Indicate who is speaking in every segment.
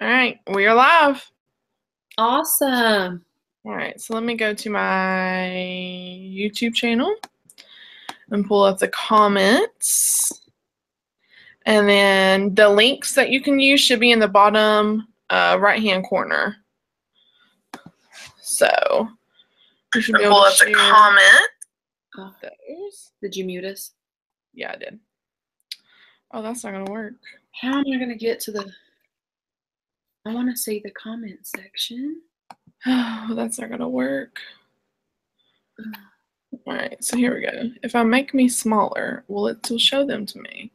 Speaker 1: All right, we are live.
Speaker 2: Awesome.
Speaker 1: All right, so let me go to my YouTube channel and pull up the comments. And then the links that you can use should be in the bottom right-hand corner. So you should be able to share those.
Speaker 2: Did you mute us?
Speaker 1: Yeah, I did. Oh, that's not going to work.
Speaker 2: How am I going to get to the... I want to see the comment section.
Speaker 1: Oh, that's not going to work. All right, so here we go. If I make me smaller, will it still show them to me?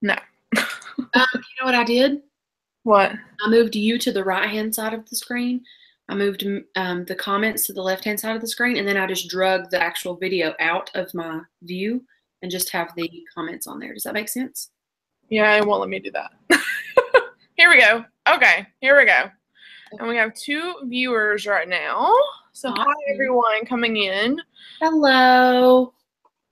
Speaker 1: No.
Speaker 2: You know what I did?
Speaker 1: What?
Speaker 2: I moved you to the right-hand side of the screen. I moved the comments to the left-hand side of the screen, and then I just drug the actual video out of my view and just have the comments on there. Does that make sense?
Speaker 1: Yeah, it won't let me do that. Here we go. Okay, here we go. And we have 2 viewers right now. So hi everyone coming in.
Speaker 2: Hello.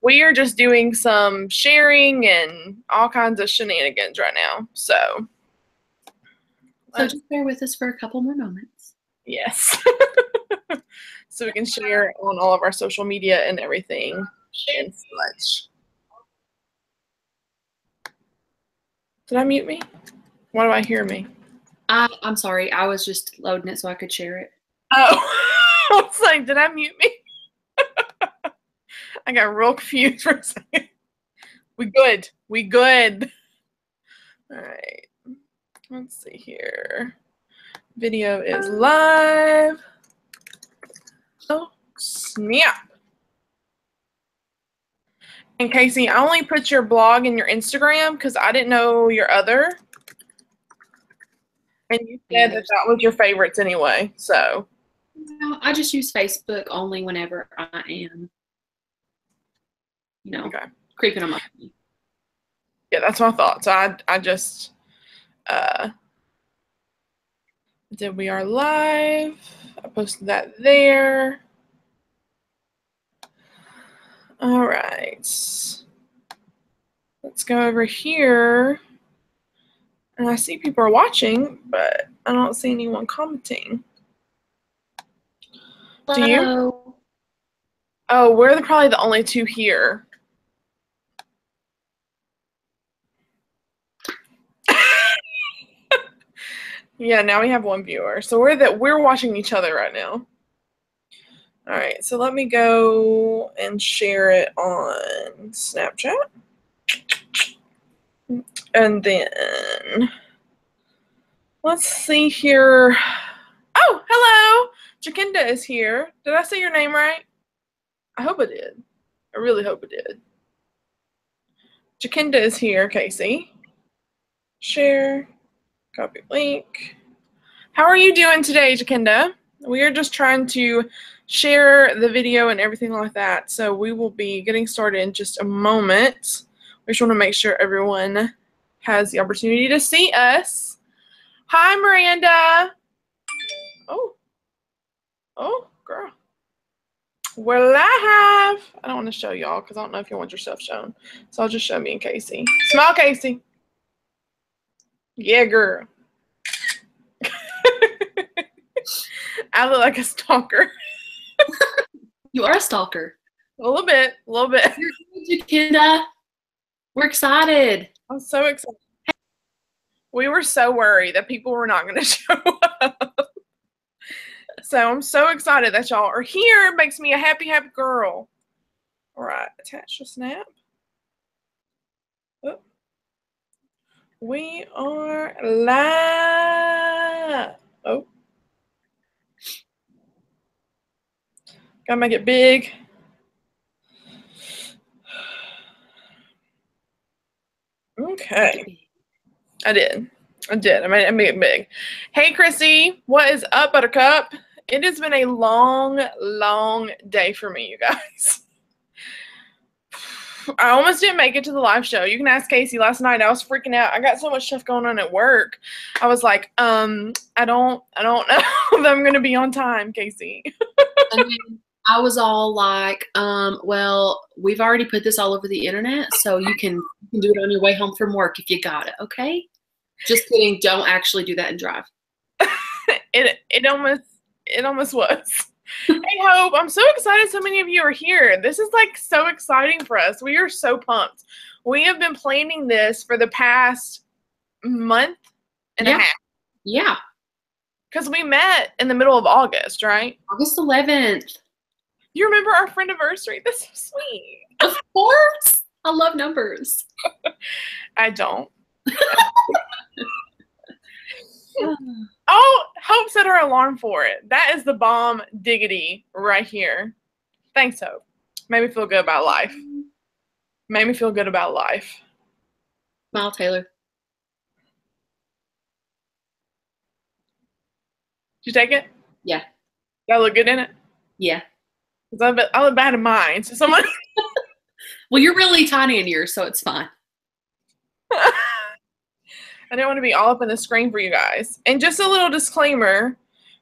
Speaker 1: We are just doing some sharing and all kinds of shenanigans right now. So
Speaker 2: Just bear with us for a couple more moments.
Speaker 1: Yes. So we can share on all of our social media and everything and such. Did I mute me? Why do I hear me?
Speaker 2: I'm sorry. I was just loading it so I could share it.
Speaker 1: Oh, I was like, did I mute me? I got real confused for a second. We good. We good. All right. Let's see here. Video is live. Oh, snap. And Casey, I only put your blog and your Instagram because I didn't know your other. And you said that was your favorites anyway, so.
Speaker 2: No, I just use Facebook only whenever I am, creeping on my phone.
Speaker 1: Yeah, that's what I thought. So I just did We Are Live. I posted that there. All right. Let's go over here. And I see people are watching, but I don't see anyone commenting.
Speaker 2: Hello.
Speaker 1: Do you? Oh, we're probably the only 2 here. Yeah, now we have 1 viewer. So we're watching each other right now. All right, so let me go and share it on Snapchat. And then let's see here. Oh, hello. Jacinda is here. Did I say your name right? I hope I did. I really hope I did. Jacinda is here, Casey. Share. Copy link. How are you doing today, Jacinda? We are just trying to share the video and everything like that. So we will be getting started in just a moment. We just want to make sure everyone has the opportunity to see us. Hi, Miranda. Oh, girl. We're live. I don't want to show y'all because I don't know if you want yourself shown. So I'll just show me and Casey. Smile, Casey. Yeah, girl. I look like a stalker.
Speaker 2: You are a stalker.
Speaker 1: A little bit.
Speaker 2: Jacinda. We're excited.
Speaker 1: I'm so excited. We were so worried that people were not going to show up. So I'm so excited that y'all are here. It makes me a happy, happy girl. All right, attach the snap. Oh. We are live. Oh. Gotta make it big. Okay. I did. I made it big. Hey, Chrissy. What is up, Buttercup? It has been a long, long day for me, you guys. I almost didn't make it to the live show. You can ask Casey. Last night I was freaking out. I got so much stuff going on at work. I was like, I don't know if I'm gonna be on time, Casey.
Speaker 2: And then I was all like, well, we've already put this all over the internet, so you can do it on your way home from work if you got it, okay? Just kidding. Don't actually do that and drive.
Speaker 1: It almost was. Hey, Hope, I'm so excited so many of you are here. This is like so exciting for us. We are so pumped. We have been planning this for the past month and a half.
Speaker 2: Yeah.
Speaker 1: Because we met in the middle of August, right?
Speaker 2: August 11th.
Speaker 1: You remember our friend anniversary? That's so sweet.
Speaker 2: Of course. I love numbers.
Speaker 1: I don't. Oh, Hope set her alarm for it. That is the bomb diggity right here. Thanks, Hope. Made me feel good about life. Made me feel good about life.
Speaker 2: Smile, Taylor.
Speaker 1: Did you take it?
Speaker 2: Yeah.
Speaker 1: Did I look good in it?
Speaker 2: Yeah.
Speaker 1: I look bad in mine. So someone.
Speaker 2: Well, you're really tiny in yours, so it's fine.
Speaker 1: I didn't want to be all up in the screen for you guys. And just a little disclaimer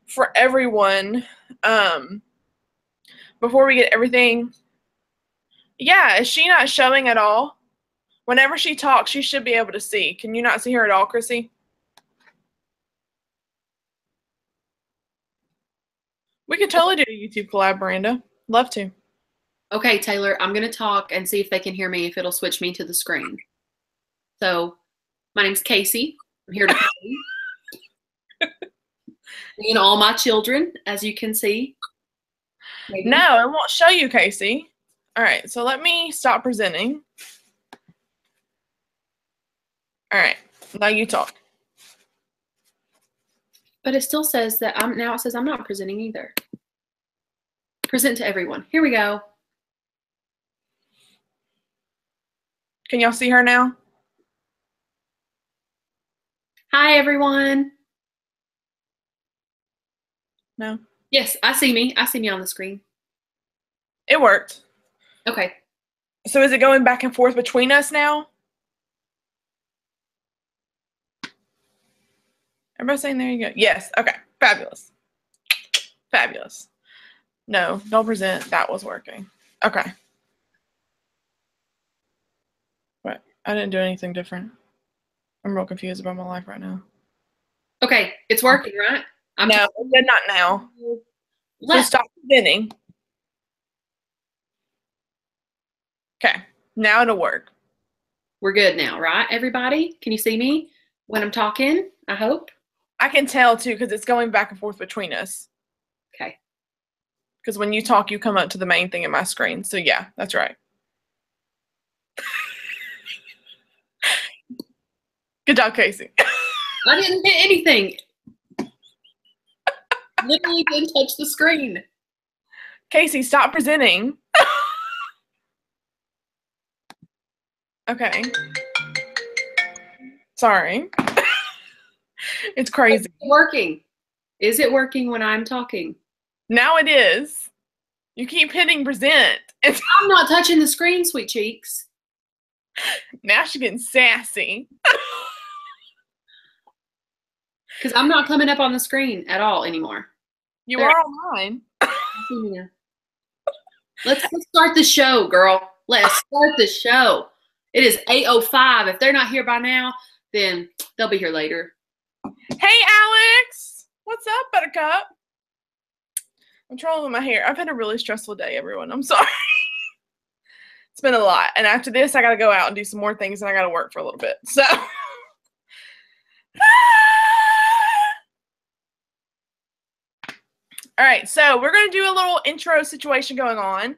Speaker 1: for everyone, before we get everything. Yeah, is she not showing at all? Whenever she talks, she should be able to see. Can you not see her at all, Chrissy? We could totally do a YouTube collab, Miranda. Love to.
Speaker 2: Okay, Taylor, I'm going to talk and see if they can hear me, if it'll switch me to the screen. So, my name's Casey. I'm here to play. And all my children, as you can see. Maybe.
Speaker 1: No, it won't show you, Casey. All right, so let me stop presenting. All right, now you talk.
Speaker 2: But it still says that now it says I'm not presenting either. Present to everyone. Here we go.
Speaker 1: Can y'all see her now?
Speaker 2: Hi, everyone.
Speaker 1: No.
Speaker 2: Yes, I see me. I see me on the screen.
Speaker 1: It worked.
Speaker 2: Okay.
Speaker 1: So is it going back and forth between us now? Everybody saying there you go. Yes. Okay. Fabulous. Fabulous. No, don't present. That was working. Okay. What? I didn't do anything different. I'm real confused about my life right now.
Speaker 2: Okay, it's working, right?
Speaker 1: No, not now. So stop presenting. Okay. Now it'll work.
Speaker 2: We're good now, right, everybody? Can you see me when I'm talking? I hope.
Speaker 1: I can tell, too, because it's going back and forth between us.
Speaker 2: Okay.
Speaker 1: Because when you talk, you come up to the main thing in my screen. So, yeah, that's right. Good job, Casey.
Speaker 2: I didn't hit anything. Literally didn't touch the screen.
Speaker 1: Casey, stop presenting. Okay. Sorry. It's crazy.
Speaker 2: It's working. Is it working when I'm talking?
Speaker 1: Now it is. You keep hitting present.
Speaker 2: I'm not touching the screen, sweet cheeks.
Speaker 1: Now she's getting sassy.
Speaker 2: Because I'm not coming up on the screen at all anymore.
Speaker 1: You are on mine.
Speaker 2: Let's start the show, girl. Let's start the show. It is 8:05. If they're not here by now, then they'll be here later.
Speaker 1: Hey, Alex. What's up, Buttercup? I'm trolling with my hair. I've had a really stressful day, everyone. I'm sorry. It's been a lot. And after this, I got to go out and do some more things, and I got to work for a little bit. So. All right, so we're going to do a little intro situation going on.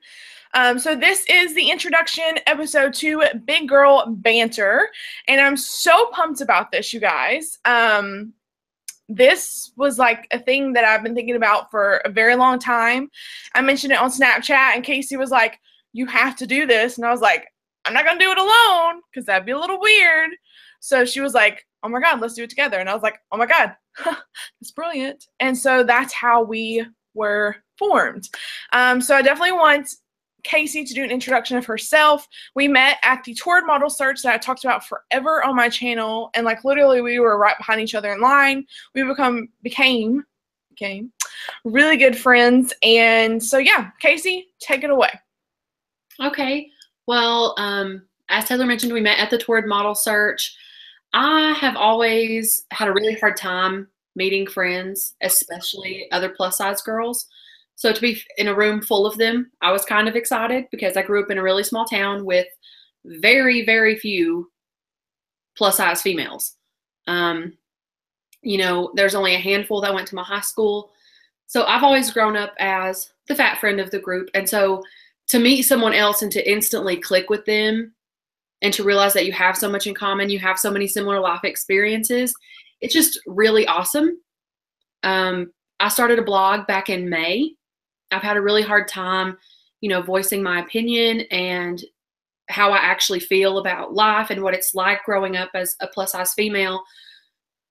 Speaker 1: So this is the introduction episode to Big Girl Banter, and I'm so pumped about this, you guys. This was like a thing that I've been thinking about for a very long time. I mentioned it on Snapchat, and Casey was like, you have to do this. And I was like, I'm not going to do it alone because that'd be a little weird. So she was like, oh my God, let's do it together. And I was like, oh my God, that's brilliant. And so that's how we were formed. So I definitely want Casey to do an introduction of herself. We met at the Toward Model Search that I talked about forever on my channel. And like literally we were right behind each other in line. We became really good friends. And so yeah, Casey, take it away.
Speaker 2: Okay. Well, as Taylor mentioned, we met at the Toward Model Search. I have always had a really hard time meeting friends, especially other plus size girls. So to be in a room full of them, I was kind of excited because I grew up in a really small town with very, very few plus size females. You know, there's only a handful that went to my high school. So I've always grown up as the fat friend of the group. And so to meet someone else and to instantly click with them and to realize that you have so much in common, you have so many similar life experiences, it's just really awesome. I started a blog back in May. I've had a really hard time, you know, voicing my opinion and how I actually feel about life and what it's like growing up as a plus size female.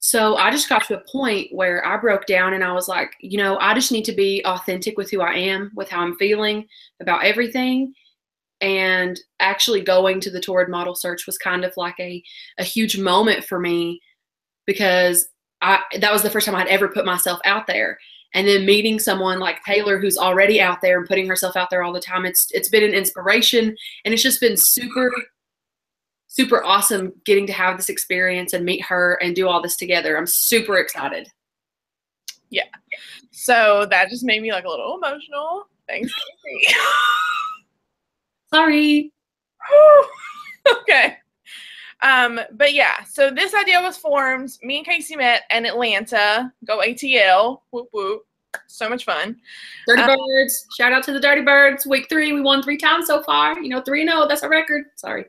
Speaker 2: So I just got to a point where I broke down and I was like, you know, I just need to be authentic with who I am, with how I'm feeling about everything. And actually going to the Torrid model search was kind of like a huge moment for me because that was the first time I'd ever put myself out there. And then meeting someone like Taylor, who's already out there and putting herself out there all the time, it's been an inspiration. And it's just been super, super awesome getting to have this experience and meet her and do all this together. I'm super excited.
Speaker 1: Yeah. So that just made me like a little emotional. Thanks, Casey.
Speaker 2: Sorry.
Speaker 1: Okay. But yeah, so this idea was formed. Me and Casey met in Atlanta. Go ATL. Whoop whoop. So much fun.
Speaker 2: Dirty Birds. Shout out to the Dirty Birds. Week 3, we won 3 times so far. You know, 3-0. That's our record. Sorry.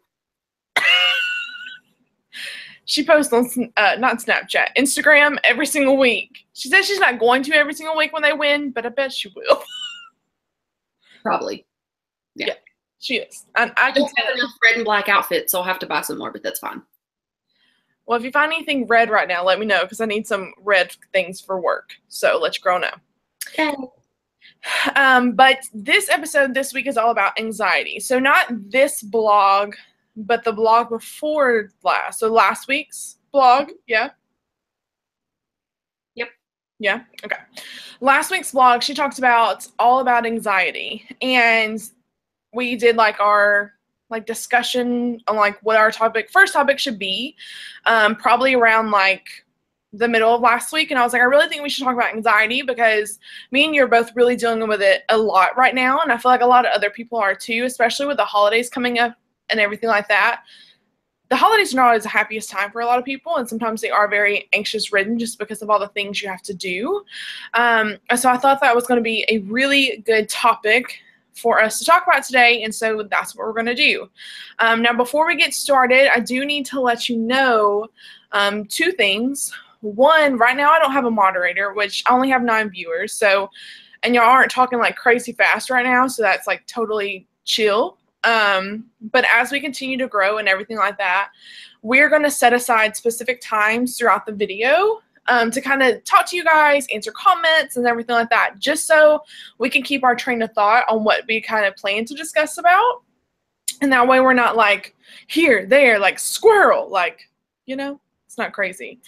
Speaker 1: She posts on, not Snapchat, Instagram every single week. She says she's not going to every single week when they win, but I bet she will.
Speaker 2: Probably. Yeah.
Speaker 1: She is. I can
Speaker 2: have enough red and black outfits, so I'll have to buy some more, but that's fine.
Speaker 1: Well, if you find anything red right now, let me know because I need some red things for work. So let your girl know.
Speaker 2: Okay.
Speaker 1: But this episode this week is all about anxiety. So not this blog, but the blog before last. So last week's blog, yeah?
Speaker 2: Yep.
Speaker 1: Yeah? Okay. Last week's blog, she talked about all about anxiety. And we did like our like discussion on like what our first topic should be, probably around like the middle of last week. And I was like, I really think we should talk about anxiety because me and you are both really dealing with it a lot right now. And I feel like a lot of other people are too, especially with the holidays coming up and everything like that. The holidays are not always the happiest time for a lot of people, and sometimes they are very anxious-ridden just because of all the things you have to do. So I thought that was going to be a really good topic for us to talk about today, and so that's what we're going to do. Now, before we get started, I do need to let you know 2 things. One, right now I don't have a moderator, which I only have 9 viewers, so, and y'all aren't talking like crazy fast right now, so that's like totally chill. But as we continue to grow and everything like that, we're going to set aside specific times throughout the video to kind of talk to you guys, answer comments and everything like that, just so we can keep our train of thought on what we kind of plan to discuss about. And that way we're not like here, there, like squirrel, like, you know, it's not crazy.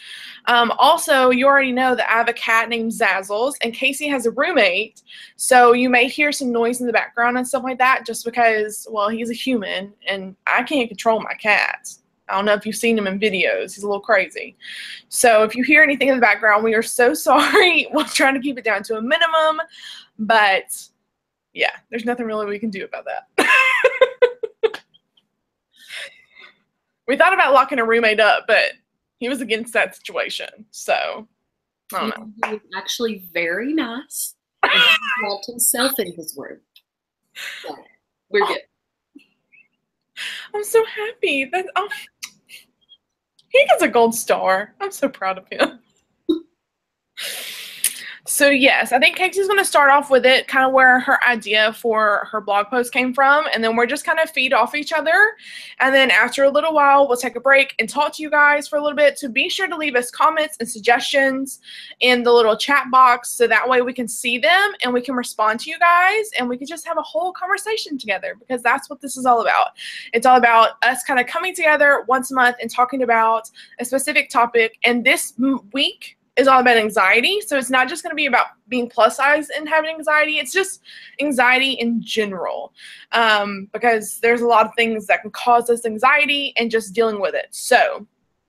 Speaker 1: Also, you already know that I have a cat named Zazzles, and Casey has a roommate, so you may hear some noise in the background and stuff like that just because, well, he's a human, and I can't control my cats. I don't know if you've seen him in videos. He's a little crazy. So if you hear anything in the background, we are so sorry. We're trying to keep it down to a minimum, but yeah, there's nothing really we can do about that. We thought about locking a roommate up, but he was against that situation, so I don't know.
Speaker 2: He was actually very nice. And he locked himself in his room. So we're good.
Speaker 1: I'm so happy that he gets a gold star. I'm so proud of him. So yes, I think Casey's going to start off with it, kind of where her idea for her blog post came from, and then we're just kind of feed off each other. And then after a little while, we'll take a break and talk to you guys for a little bit. So be sure to leave us comments and suggestions in the little chat box so that way we can see them and we can respond to you guys and we can just have a whole conversation together, because that's what this is all about. It's all about us kind of coming together once a month and talking about a specific topic. And this week is all about anxiety. So it's not just going to be about being plus size and having anxiety. It's just anxiety in general, because there's a lot of things that can cause us anxiety and just dealing with it. So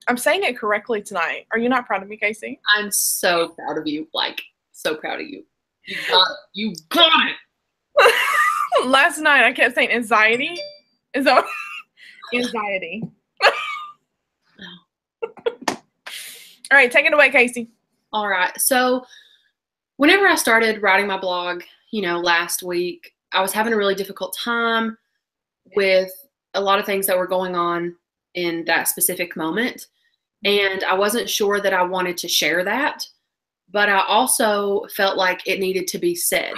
Speaker 1: I'm saying it correctly tonight. Are you not proud of me, Casey?
Speaker 2: I'm so proud of you. Like, so proud of you. You got it. You got it.
Speaker 1: Last night I kept saying anxiety. Is that anxiety? All right, take it away, Casey.
Speaker 2: All right. So whenever I started writing my blog, you know, last week, I was having a really difficult time with a lot of things that were going on in that specific moment. And I wasn't sure that I wanted to share that, but I also felt like it needed to be said.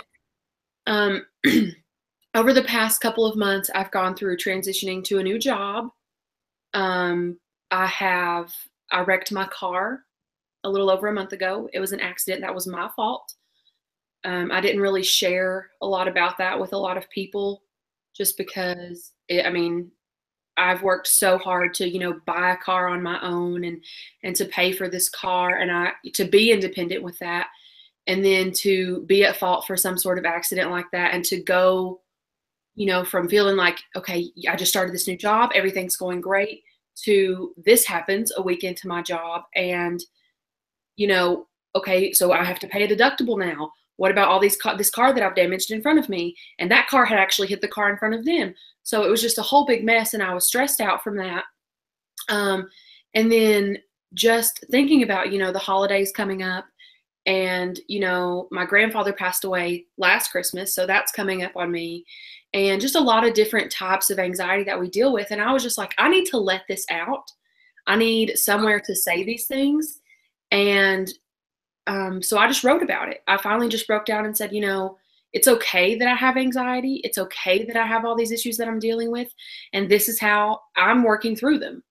Speaker 2: Over the past couple of months, I've gone through transitioning to a new job. I wrecked my car a little over a month ago. It was an accident. That was my fault. I didn't really share a lot about that with a lot of people just because, I've worked so hard to, you know, buy a car on my own and to pay for this car and to be independent with that. And then to be at fault for some sort of accident like that and to go, you know, from feeling like, okay, I just started this new job, everything's going great, to this happens a week into my job and, you know, okay, so I have to pay a deductible now. What about all this car that I've damaged in front of me? And that car had actually hit the car in front of them. So it was just a whole big mess and I was stressed out from that. And then just thinking about, you know, the holidays coming up and, you know, my grandfather passed away last Christmas. So that's coming up on me and just a lot of different types of anxiety that we deal with. And I was just like, I need to let this out. I need somewhere to say these things. And so I just wrote about it. I finally just broke down and said, you know, it's okay that I have anxiety. It's okay that I have all these issues that I'm dealing with. And this is how I'm working through them.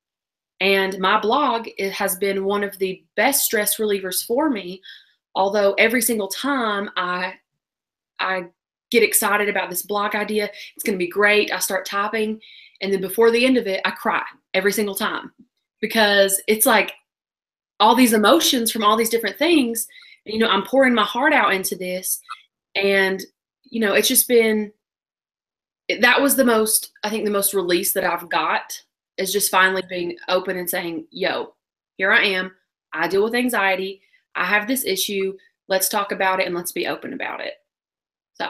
Speaker 2: And my blog, it has been one of the best stress relievers for me. Although every single time I get excited about this blog idea, it's going to be great. I start typing. And then before the end of it, I cry every single time because it's like, all these emotions from all these different things, you know, I'm pouring my heart out into this. And, you know, it's just been, that was I think the most release that I've got is just finally being open and saying, yo, here I am. I deal with anxiety. I have this issue. Let's talk about it and let's be open about it. So.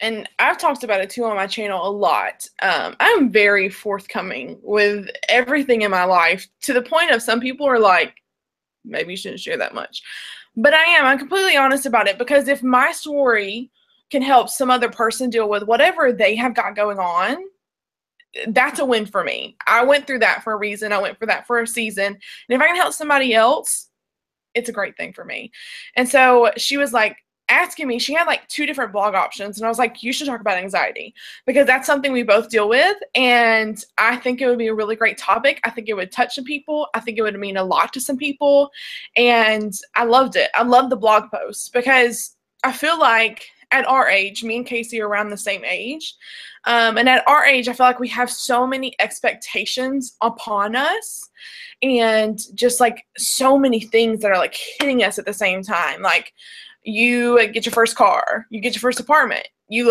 Speaker 1: And I've talked about it too on my channel a lot. I'm very forthcoming with everything in my life to the point of some people are like, maybe you shouldn't share that much. But I'm completely honest about it because if my story can help some other person deal with whatever they have got going on, that's a win for me. I went through that for a reason. I went through that for a season. And if I can help somebody else, it's a great thing for me. And so she was like, asking me, she had like 2 different blog options. And I was like, you should talk about anxiety because that's something we both deal with. And I think it would be a really great topic. I think it would touch some people. I think it would mean a lot to some people. And I loved it. I loved the blog post because I feel like at our age, me and Casey are around the same age. And at our age, I feel like we have so many expectations upon us and just like so many things that are like hitting us at the same time. Like, you get your first car, you get your first apartment, you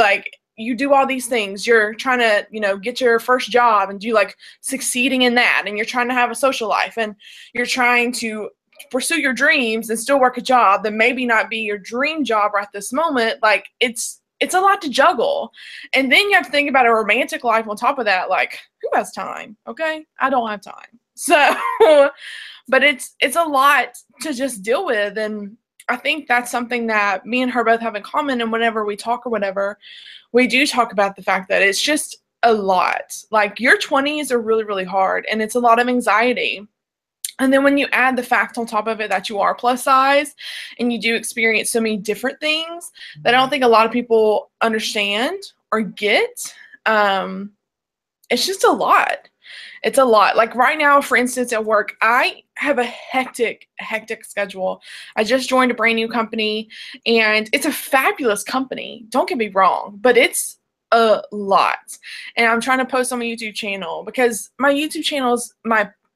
Speaker 1: do all these things, you're trying to, you know, get your first job and do like succeeding in that, and you're trying to have a social life and you're trying to pursue your dreams and still work a job that maybe not be your dream job right this moment. Like it's a lot to juggle. And then you have to think about a romantic life on top of that. Like, who has time? Okay, I don't have time. So but it's a lot to just deal with. And I think that's something that me and her both have in common. And whenever we talk or whatever, we do talk about the fact that it's just a lot. Like, your 20s are really, really hard, and it's a lot of anxiety. And then when you add the fact on top of it that you are plus size and you do experience so many different things that I don't think a lot of people understand or get, it's just a lot. It's a lot. Like right now, for instance, at work, I have a hectic schedule. I just joined a brand new company, and it's a fabulous company. Don't get me wrong, but it's a lot. And I'm trying to post on my YouTube channel because my YouTube channel is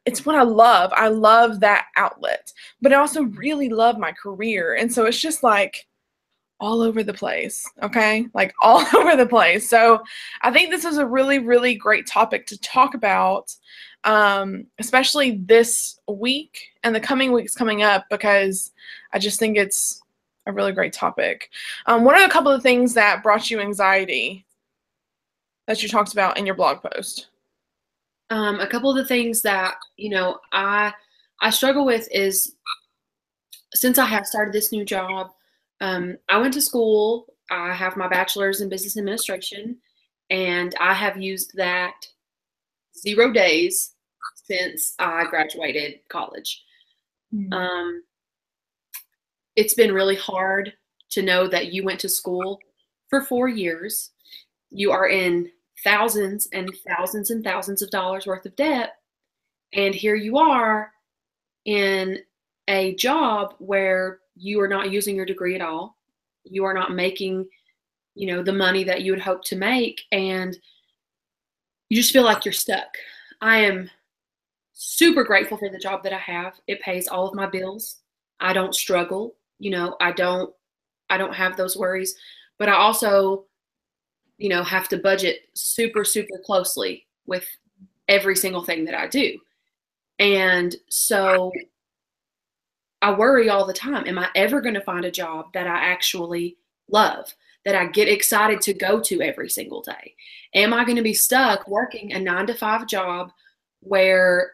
Speaker 1: it's what I love. I love that outlet, but I also really love my career. And so it's just like all over the place, okay? Like all over the place. So I think this is a really, really great topic to talk about especially this week and the coming weeks coming up, because I just think it's a really great topic. What are a couple of things that brought you anxiety that you talked about in your blog post?
Speaker 2: A couple of the things that, I struggle with is, since I have started this new job, I went to school. I have my bachelor's in business administration, and I have used that 0 days since I graduated college. It's been really hard to know that you went to school for 4 years. You are in thousands and thousands and thousands of dollars worth of debt. And here you are in a job where you are not using your degree at all. You are not making, the money that you would hope to make. And you just feel like you're stuck. I am super grateful for the job that I have. It pays all of my bills. I don't struggle. I don't have those worries, but I also, have to budget super, super closely with every single thing that I do. And so I worry all the time. Am I ever going to find a job that I actually love, that I get excited to go to every single day? Am I going to be stuck working a 9-to-5 job where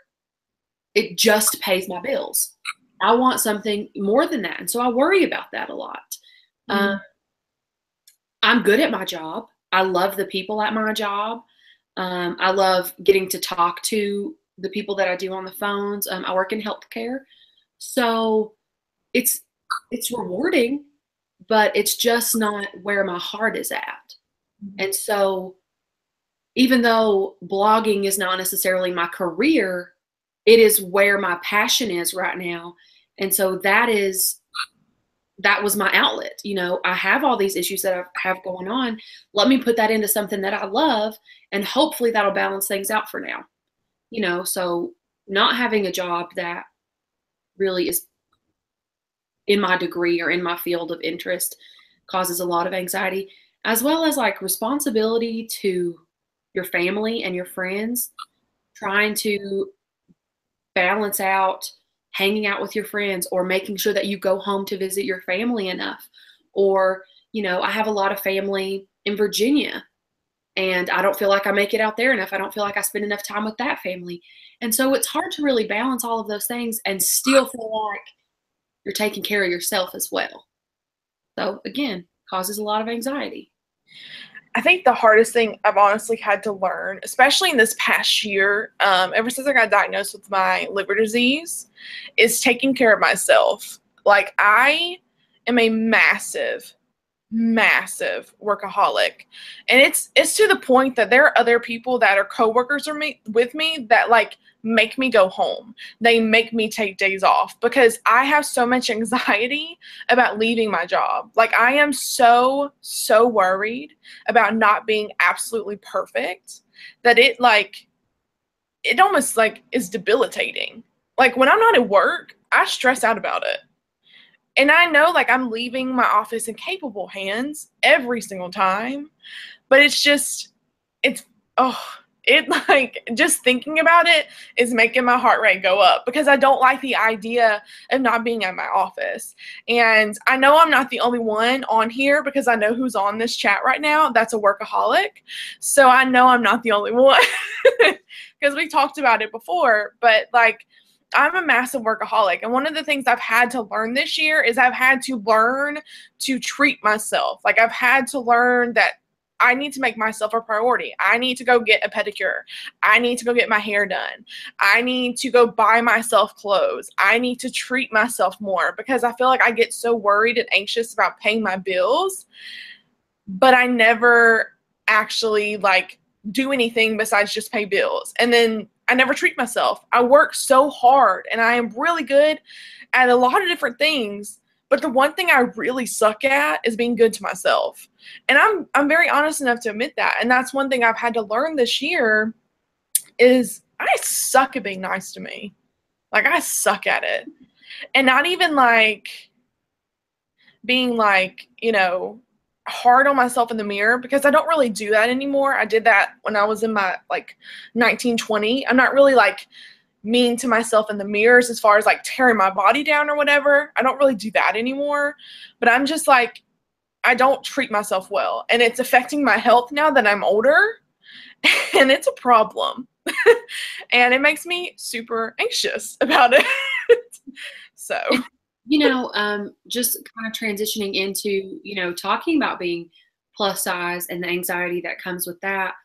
Speaker 2: it just pays my bills? I want something more than that. And so I worry about that a lot. I'm good at my job. I love the people at my job. I love getting to talk to the people that I do on the phones. I work in healthcare. So it's rewarding, but it's just not where my heart is at. And so even though blogging is not necessarily my career, it is where my passion is right now. And so that was my outlet. I have all these issues that I have going on. Let me put that into something that I love, and hopefully that'll balance things out for now. So not having a job that really is in my degree or in my field of interest causes a lot of anxiety, as well as like responsibility to your family and your friends, trying to balance out hanging out with your friends or making sure that you go home to visit your family enough. Or, I have a lot of family in Virginia, and I don't feel like I make it out there enough. I don't feel like I spend enough time with that family. And so it's hard to really balance all of those things and still feel like you're taking care of yourself as well. So again, causes a lot of anxiety.
Speaker 1: I think the hardest thing I've honestly had to learn, especially in this past year, ever since I got diagnosed with my liver disease, is taking care of myself. Like, I am a massive workaholic, and it's to the point that there are other people that are coworkers with me that like make me go home. They make me take days off because I have so much anxiety about leaving my job. Like, I am so worried about not being absolutely perfect that it almost like is debilitating. Like, when I'm not at work, I stress out about it. And I know, like, I'm leaving my office in capable hands every single time, but just thinking about it is making my heart rate go up because I don't like the idea of not being at my office. And I know I'm not the only one on here because I know who's on this chat right now. That's a workaholic. So I know I'm not the only one because we talked about it before, but like, I'm a massive workaholic, and one of the things I've had to learn this year is I've had to learn to treat myself. Like, I've had to learn that I need to make myself a priority. I need to go get a pedicure. I need to go get my hair done. I need to go buy myself clothes. I need to treat myself more because I feel like I get so worried and anxious about paying my bills, but I never actually like do anything besides just pay bills. And then I never treat myself. I work so hard and I am really good at a lot of different things, but the one thing I really suck at is being good to myself. And I'm very honest enough to admit that. And that's one thing I've had to learn this year is I suck at being nice to me. Like, I suck at it. And not even like being like, hard on myself in the mirror, because I don't really do that anymore. I did that when I was in my like 19, 20. I'm not really like mean to myself in the mirrors as far as like tearing my body down or whatever. I don't really do that anymore. But I'm just like, I don't treat myself well. And it's affecting my health now that I'm older. And it's a problem. And it makes me super anxious about it. So,
Speaker 2: you know, just kind of transitioning into, you know, talking about being plus size and the anxiety that comes with that.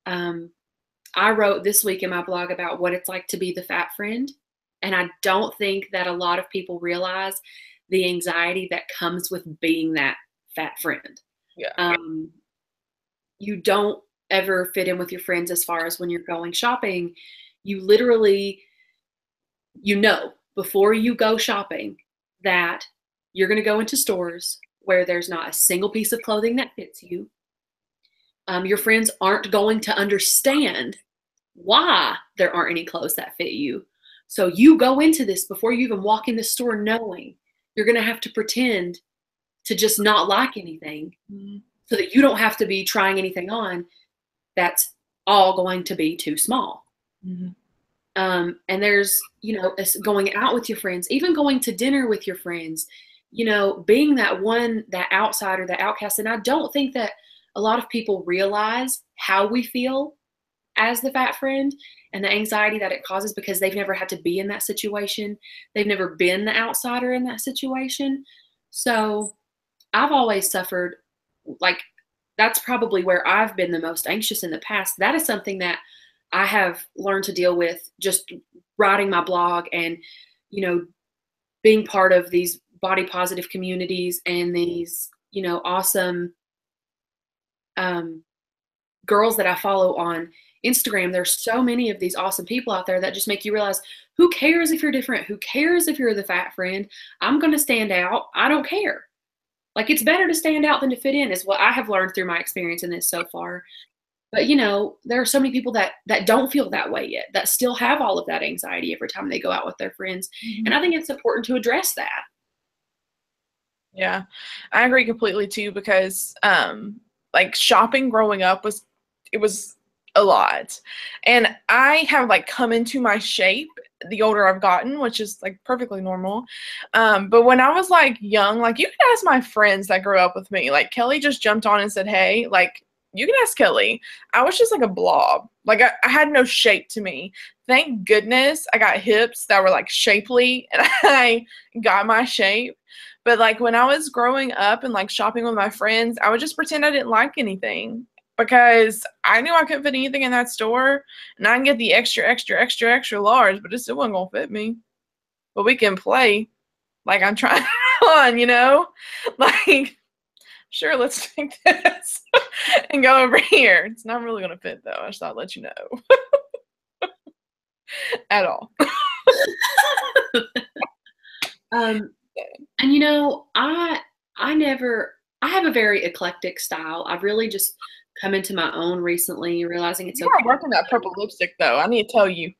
Speaker 2: I wrote this week in my blog about what it's like to be the fat friend. And I don't think that a lot of people realize the anxiety that comes with being that fat friend.
Speaker 1: yeah.
Speaker 2: You don't ever fit in with your friends as far as when you're going shopping. You literally, you know, before you go shopping that you're going to go into stores where there's not a single piece of clothing that fits you. Your friends aren't going to understand why there aren't any clothes that fit you. So you go into this before you even walk in the store knowing you're going to have to pretend to just not like anything so that you don't have to be trying anything on that's all going to be too small. And there's, you know, going out with your friends, even going to dinner with your friends, you know, being that one, that outsider, that outcast. And I don't think that a lot of people realize how we feel as the fat friend and the anxiety that it causes because they've never had to be in that situation. They've never been the outsider in that situation. So I've always suffered, like, that's probably where I've been the most anxious in the past. That is something that I have learned to deal with just writing my blog and, you know, being part of these body positive communities and these, you know, awesome girls that I follow on Instagram. There's so many of these awesome people out there that just make you realize, who cares if you're different? Who cares if you're the fat friend? I'm going to stand out. I don't care. Like, it's better to stand out than to fit in is what I have learned through my experience in this so far. But, you know, there are so many people that don't feel that way yet, that still have all of that anxiety every time they go out with their friends. And I think it's important to address that.
Speaker 1: Yeah, I agree completely too, because like shopping growing up was a lot. And I have like come into my shape the older I've gotten, which is like perfectly normal. But when I was like young, like you can ask my friends that grew up with me, like Kelly just jumped on and said, hey, like you can ask Kelly. I was just like a blob. Like I had no shape to me. Thank goodness I got hips that were like shapely and I got my shape. But like when I was growing up and like shopping with my friends, I would just pretend I didn't like anything because I knew I couldn't fit anything in that store, and I can get the extra large, but it still wasn't gonna fit me. But we can play like I'm trying on, you know? Like, sure, let's take this and go over here. It's not really gonna fit though. I just thought I'd let you know. At all.
Speaker 2: And you know, I have a very eclectic style. I've really just come into my own recently, realizing it's
Speaker 1: You
Speaker 2: okay.
Speaker 1: are working that purple lipstick though. I need to tell you.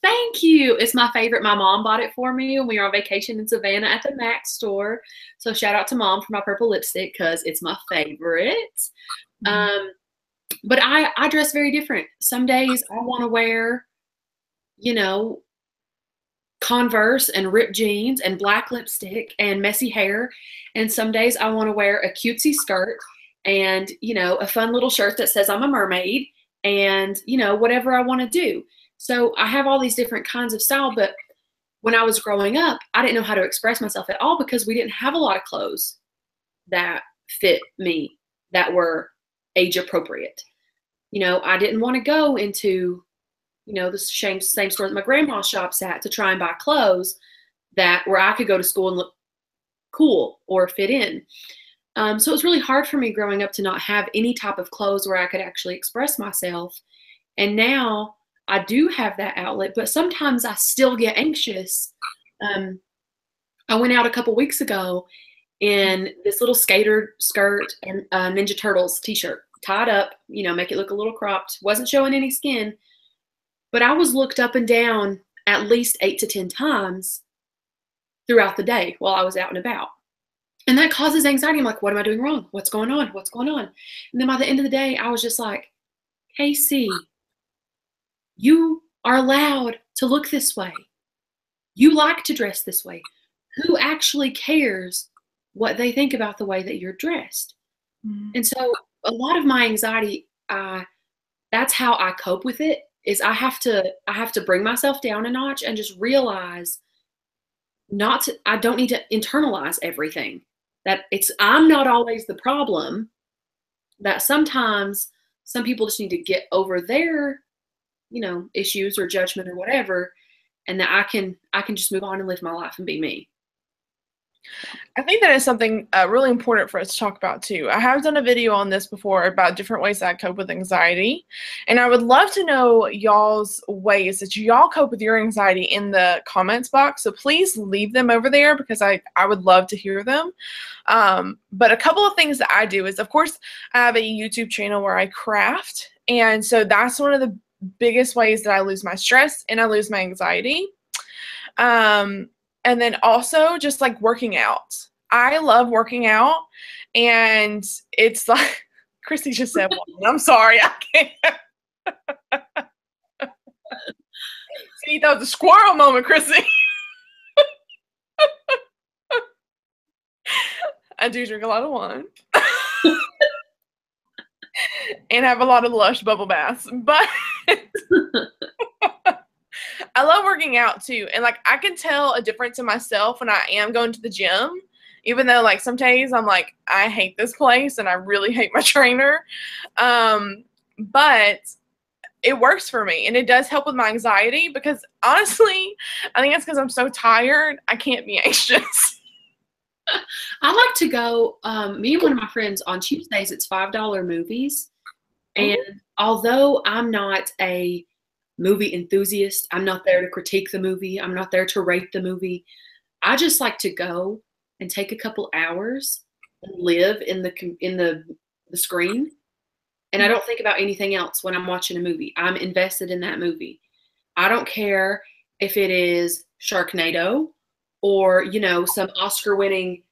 Speaker 2: Thank you. It's my favorite. My mom bought it for me when we were on vacation in Savannah at the MAC store. So shout out to Mom for my purple lipstick because it's my favorite. But I dress very different. Some days I want to wear, you know, Converse and ripped jeans and black lipstick and messy hair. And some days I want to wear a cutesy skirt and, you know, a fun little shirt that says I'm a mermaid and, you know, whatever I want to do. So I have all these different kinds of style, but when I was growing up, I didn't know how to express myself at all because we didn't have a lot of clothes that fit me that were age appropriate. You know, I didn't want to go into, you know, the same store that my grandma shops at to try and buy clothes that where I could go to school and look cool or fit in. So it was really hard for me growing up to not have any type of clothes where I could actually express myself. And now I do have that outlet, but sometimes I still get anxious. I went out a couple weeks ago in this little skater skirt and Ninja Turtles t-shirt, tied up, you know, make it look a little cropped, wasn't showing any skin. But I was looked up and down at least 8 to 10 times throughout the day while I was out and about. And that causes anxiety. I'm like, what am I doing wrong? What's going on? What's going on? And then by the end of the day, I was just like, Casey, you are allowed to look this way. You like to dress this way. Who actually cares what they think about the way that you're dressed? Mm-hmm. And so a lot of my anxiety, that's how I cope with it, is I have to bring myself down a notch and just realize I don't need to internalize everything. That I'm not always the problem, that sometimes some people just need to get over their, issues or judgment or whatever, and that I can just move on and live my life and be me.
Speaker 1: I think that is something really important for us to talk about too. I have done a video on this before about different ways that I cope with anxiety, and I would love to know y'all's ways that y'all cope with your anxiety in the comments box. So please leave them over there, because I would love to hear them. But a couple of things that I do is, of course, I have a YouTube channel where I craft, and so that's one of the biggest ways that I lose my stress and I lose my anxiety. And then also just like working out. I love working out, and it's like Chrissy just said one. I'm sorry, I can't. See, that was a squirrel moment, Chrissy. I do drink a lot of wine. And have a lot of Lush bubble baths. But I love working out too. And like, I can tell a difference in myself when I am going to the gym, even though like some days I'm like, I hate this place and I really hate my trainer. But it works for me, and it does help with my anxiety, because honestly, I think it's because I'm so tired, I can't be anxious.
Speaker 2: I like to go, me and one of my friends on Tuesdays, it's $5 movies. And although I'm not a movie enthusiast, I'm not there to critique the movie, I'm not there to rate the movie, I just like to go and take a couple hours and live in the screen. And I don't think about anything else when I'm watching a movie. I'm invested in that movie. I don't care if it is Sharknado or, some Oscar-winning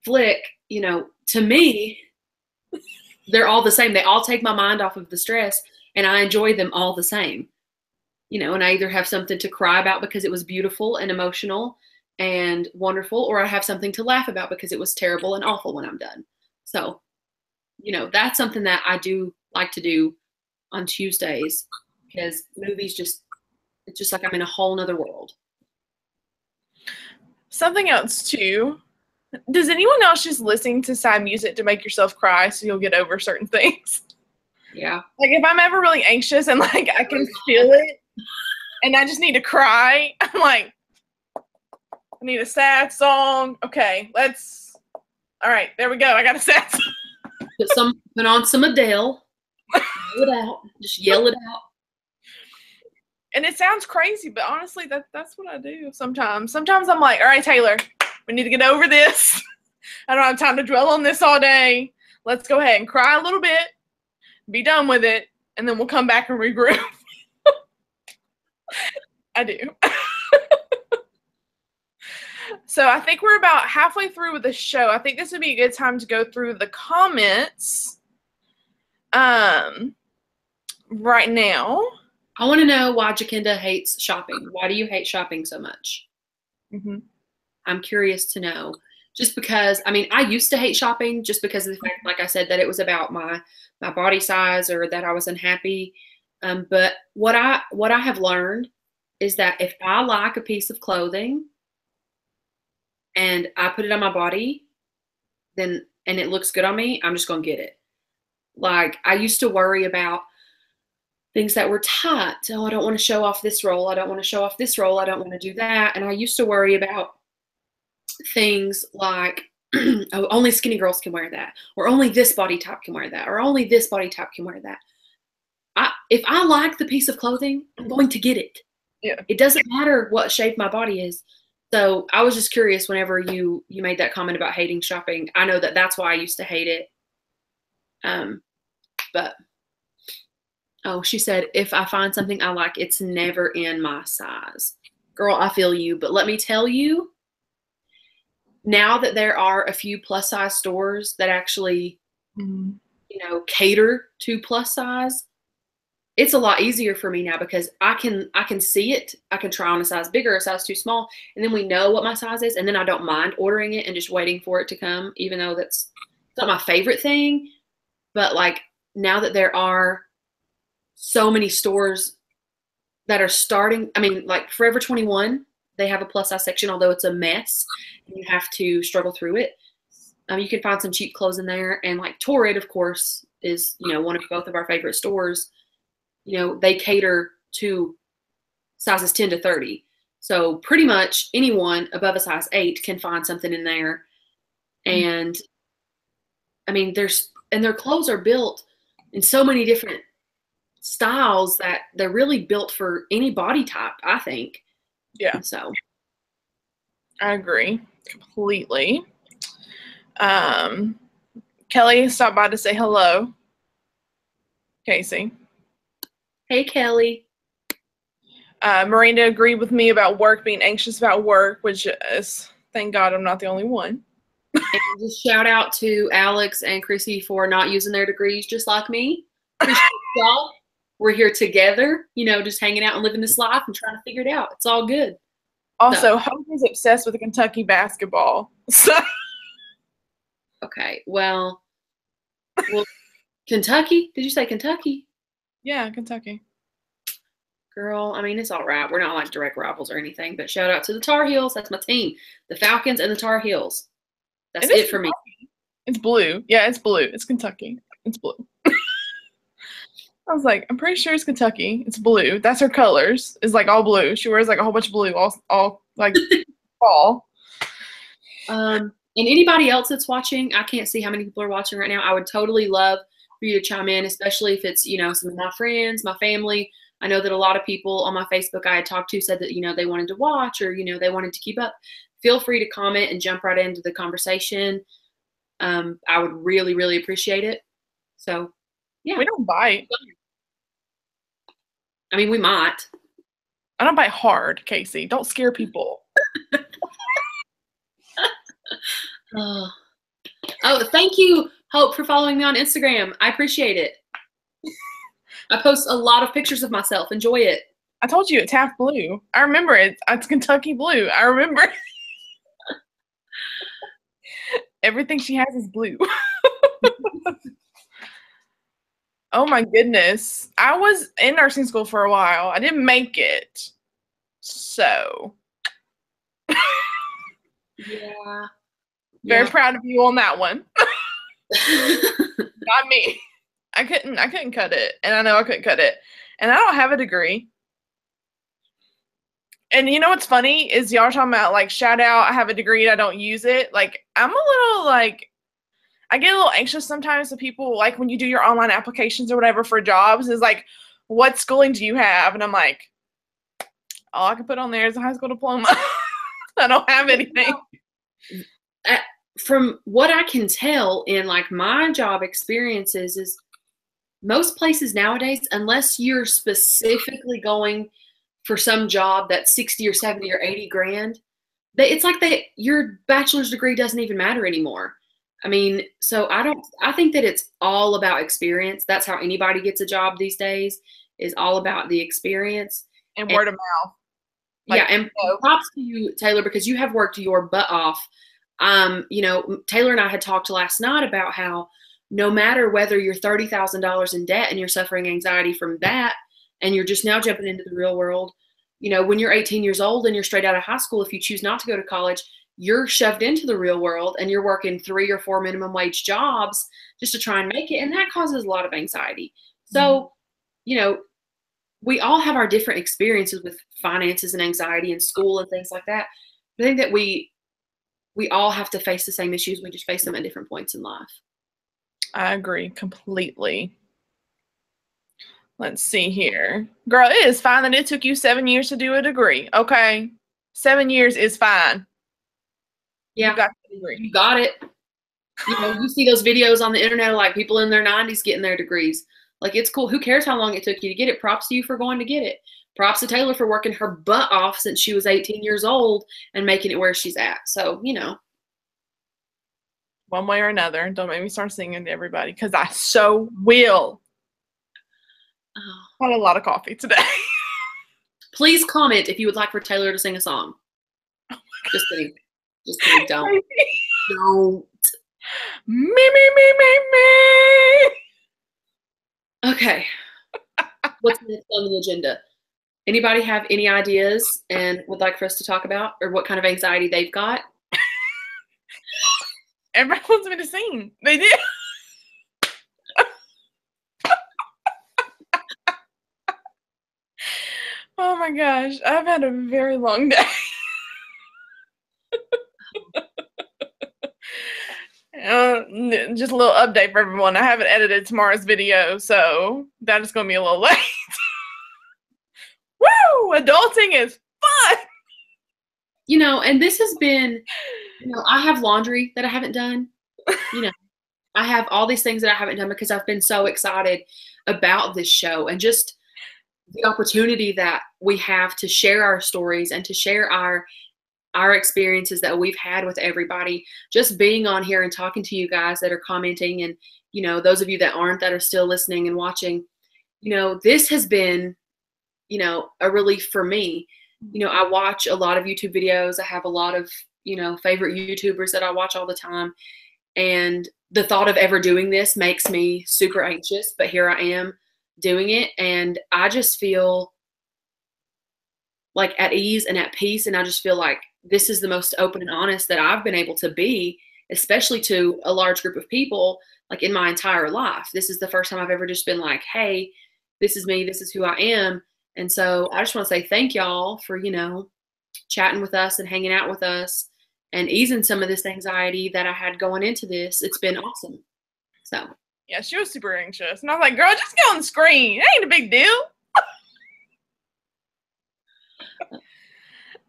Speaker 2: flick. To me, they're all the same. They all take my mind off of the stress, and I enjoy them all the same. And I either have something to cry about because it was beautiful and emotional and wonderful, or I have something to laugh about because it was terrible and awful when I'm done. So, that's something that I do like to do on Tuesdays, because movies it's just like I'm in a whole nother world.
Speaker 1: Something else too. Does anyone else just listen to sad music to make yourself cry so you'll get over certain things?
Speaker 2: Yeah.
Speaker 1: Like if I'm ever really anxious and like I can feel it and I just need to cry, I'm like, I need a sad song. Okay, all right, there we go. I got a sad song.
Speaker 2: Put on some Adele. Yell it out. Just yell it out.
Speaker 1: And it sounds crazy, but honestly, that's what I do sometimes. Sometimes I'm like, all right, Taylor, we need to get over this. I don't have time to dwell on this all day. Let's go ahead and cry a little bit, be done with it, and then we'll come back and regroup. I do. So I think we're about halfway through with the show. I think this would be a good time to go through the comments right now.
Speaker 2: I want to know why Jacinda hates shopping. Why do you hate shopping so much?
Speaker 1: Mm-hmm.
Speaker 2: I'm curious to know. Just because, I used to hate shopping just because of the fact, like I said, that it was about my body size or that I was unhappy. But what I have learned is that if I like a piece of clothing and I put it on my body, and it looks good on me, I'm just going to get it. Like, I used to worry about things that were tight. Oh, I don't want to show off this roll. I don't want to show off this roll. I don't want to do that. And I used to worry about things like, oh, only skinny girls can wear that, or only this body type can wear that, or only this body type can wear that. If I like the piece of clothing, I'm going to get it.
Speaker 1: Yeah.
Speaker 2: It doesn't matter what shape my body is. So I was just curious whenever you made that comment about hating shopping. I know that's why I used to hate it. But she said, if I find something I like, it's never in my size. Girl, I feel you. But let me tell you, now that there are a few plus size stores that actually, cater to plus size, it's a lot easier for me now because I can see it. I can try on a size bigger, a size too small, and then we know what my size is, and then I don't mind ordering it and just waiting for it to come, even though it's not my favorite thing. But like now that there are so many stores that are starting, I mean, like Forever 21, they have a plus size section, although it's a mess and you have to struggle through it. You can find some cheap clothes in there, and like Torrid, of course, is one of both of our favorite stores. They cater to sizes 10 to 30. So pretty much anyone above a size 8 can find something in there. And I mean, their clothes are built in so many different styles that they're really built for any body type, I think.
Speaker 1: Yeah.
Speaker 2: So
Speaker 1: I agree completely. Kelly stopped by to say hello. Casey.
Speaker 2: Hey, Kelly.
Speaker 1: Miranda agreed with me about work, being anxious about work, which is, thank God I'm not the only one.
Speaker 2: And just shout out to Alex and Chrissy for not using their degrees just like me. Appreciate y'all. We're here together, just hanging out and living this life and trying to figure it out. It's all good.
Speaker 1: Also, Hope is obsessed with Kentucky basketball. So.
Speaker 2: Okay, well, Kentucky? Did you say Kentucky?
Speaker 1: Yeah, Kentucky.
Speaker 2: Girl, I mean, it's all right. We're not like direct rivals or anything, but shout out to the Tar Heels. That's my team. The Falcons and the Tar Heels. That's it for me.
Speaker 1: It's blue. Yeah, it's blue. It's Kentucky. It's blue. I was like, I'm pretty sure it's Kentucky. It's blue. That's her colors. It's like all blue. She wears like a whole bunch of blue, all like fall.
Speaker 2: And anybody else that's watching, I can't see how many people are watching right now. I would totally love for you to chime in, especially if it's, some of my friends, my family. I know that a lot of people on my Facebook I had talked to said that, they wanted to watch or, they wanted to keep up. Feel free to comment and jump right into the conversation. I would really, really appreciate it. So, yeah.
Speaker 1: We don't bite.
Speaker 2: I mean, we might.
Speaker 1: I don't bite hard, Casey. Don't scare people.
Speaker 2: Oh, thank you, Hope, for following me on Instagram. I appreciate it. I post a lot of pictures of myself. Enjoy it.
Speaker 1: I told you it's half blue. I remember it. It's Kentucky blue. I remember. Everything she has is blue. Oh my goodness. I was in nursing school for a while. I didn't make it. So.
Speaker 2: Yeah.
Speaker 1: Very proud of you on that one. Not me. I couldn't cut it. And I know I couldn't cut it. And I don't have a degree. And you know what's funny is y'all talking about like shout out, I have a degree, I don't use it. Like I'm a little like I get a little anxious sometimes with people like when you do your online applications or whatever for jobs is like, what schooling do you have? And I'm like, all I can put on there is a high school diploma. I don't have anything.
Speaker 2: From what I can tell in like my job experiences is most places nowadays, unless you're specifically going for some job that's 60 or 70 or 80 grand, it's like your bachelor's degree doesn't even matter anymore. I mean, so I think that it's all about experience. That's how anybody gets a job these days, is all about the experience.
Speaker 1: And word of mouth.
Speaker 2: Like, yeah, and props to you, Taylor, because you have worked your butt off. Taylor and I had talked last night about how no matter whether you're $30,000 in debt and you're suffering anxiety from that, and you're just now jumping into the real world, when you're 18 years old and you're straight out of high school, if you choose not to go to college, you're shoved into the real world and you're working 3 or 4 minimum wage jobs just to try and make it. And that causes a lot of anxiety. So, we all have our different experiences with finances and anxiety and school and things like that. I think that we all have to face the same issues. We just face them at different points in life.
Speaker 1: I agree completely. Let's see here. Girl, it is fine that it took you 7 years to do a degree. Okay. 7 years is fine.
Speaker 2: Yeah.
Speaker 1: You got the degree.
Speaker 2: You got it. You see those videos on the internet, like people in their 90s getting their degrees. Like, it's cool. Who cares how long it took you to get it? Props to you for going to get it. Props to Taylor for working her butt off since she was 18 years old and making it where she's at. So,
Speaker 1: one way or another. Don't make me start singing to everybody, because I so will.
Speaker 2: Oh.
Speaker 1: Had a lot of coffee today.
Speaker 2: Please comment if you would like for Taylor to sing a song. Just kidding. Just kidding. Don't. Don't.
Speaker 1: Me.
Speaker 2: Okay. What's next on the agenda? Anybody have any ideas and would like for us to talk about, or what kind of anxiety they've got?
Speaker 1: Everybody wants me to sing. They did. Oh my gosh, I've had a very long day. Just a little update for everyone. I haven't edited tomorrow's video, so that is going to be a little late. Woo! Adulting is fun!
Speaker 2: You know, and this has been, you know, I have laundry that I haven't done. You know, I have all these things that I haven't done because I've been so excited about this show and just the opportunity that we have to share our stories and to share our experiences that we've had with everybody. Just being on here and talking to you guys that are commenting, and, you know, those of you that aren't, that are still listening and watching, you know, this has been, you know, a relief for me. You know, I watch a lot of YouTube videos. I have a lot of, you know, favorite YouTubers that I watch all the time. And the thought of ever doing this makes me super anxious, but here I am doing it. And I just feel like at ease and at peace. And I just feel like this is the most open and honest that I've been able to be, especially to a large group of people, like in my entire life. This is the first time I've ever just been like, hey, this is me. This is who I am. And so I just want to say thank y'all for, you know, chatting with us and hanging out with us and easing some of this anxiety that I had going into this. It's been awesome. So.
Speaker 1: Yeah, she was super anxious. And I was like, girl, just get on the screen. It ain't a big deal.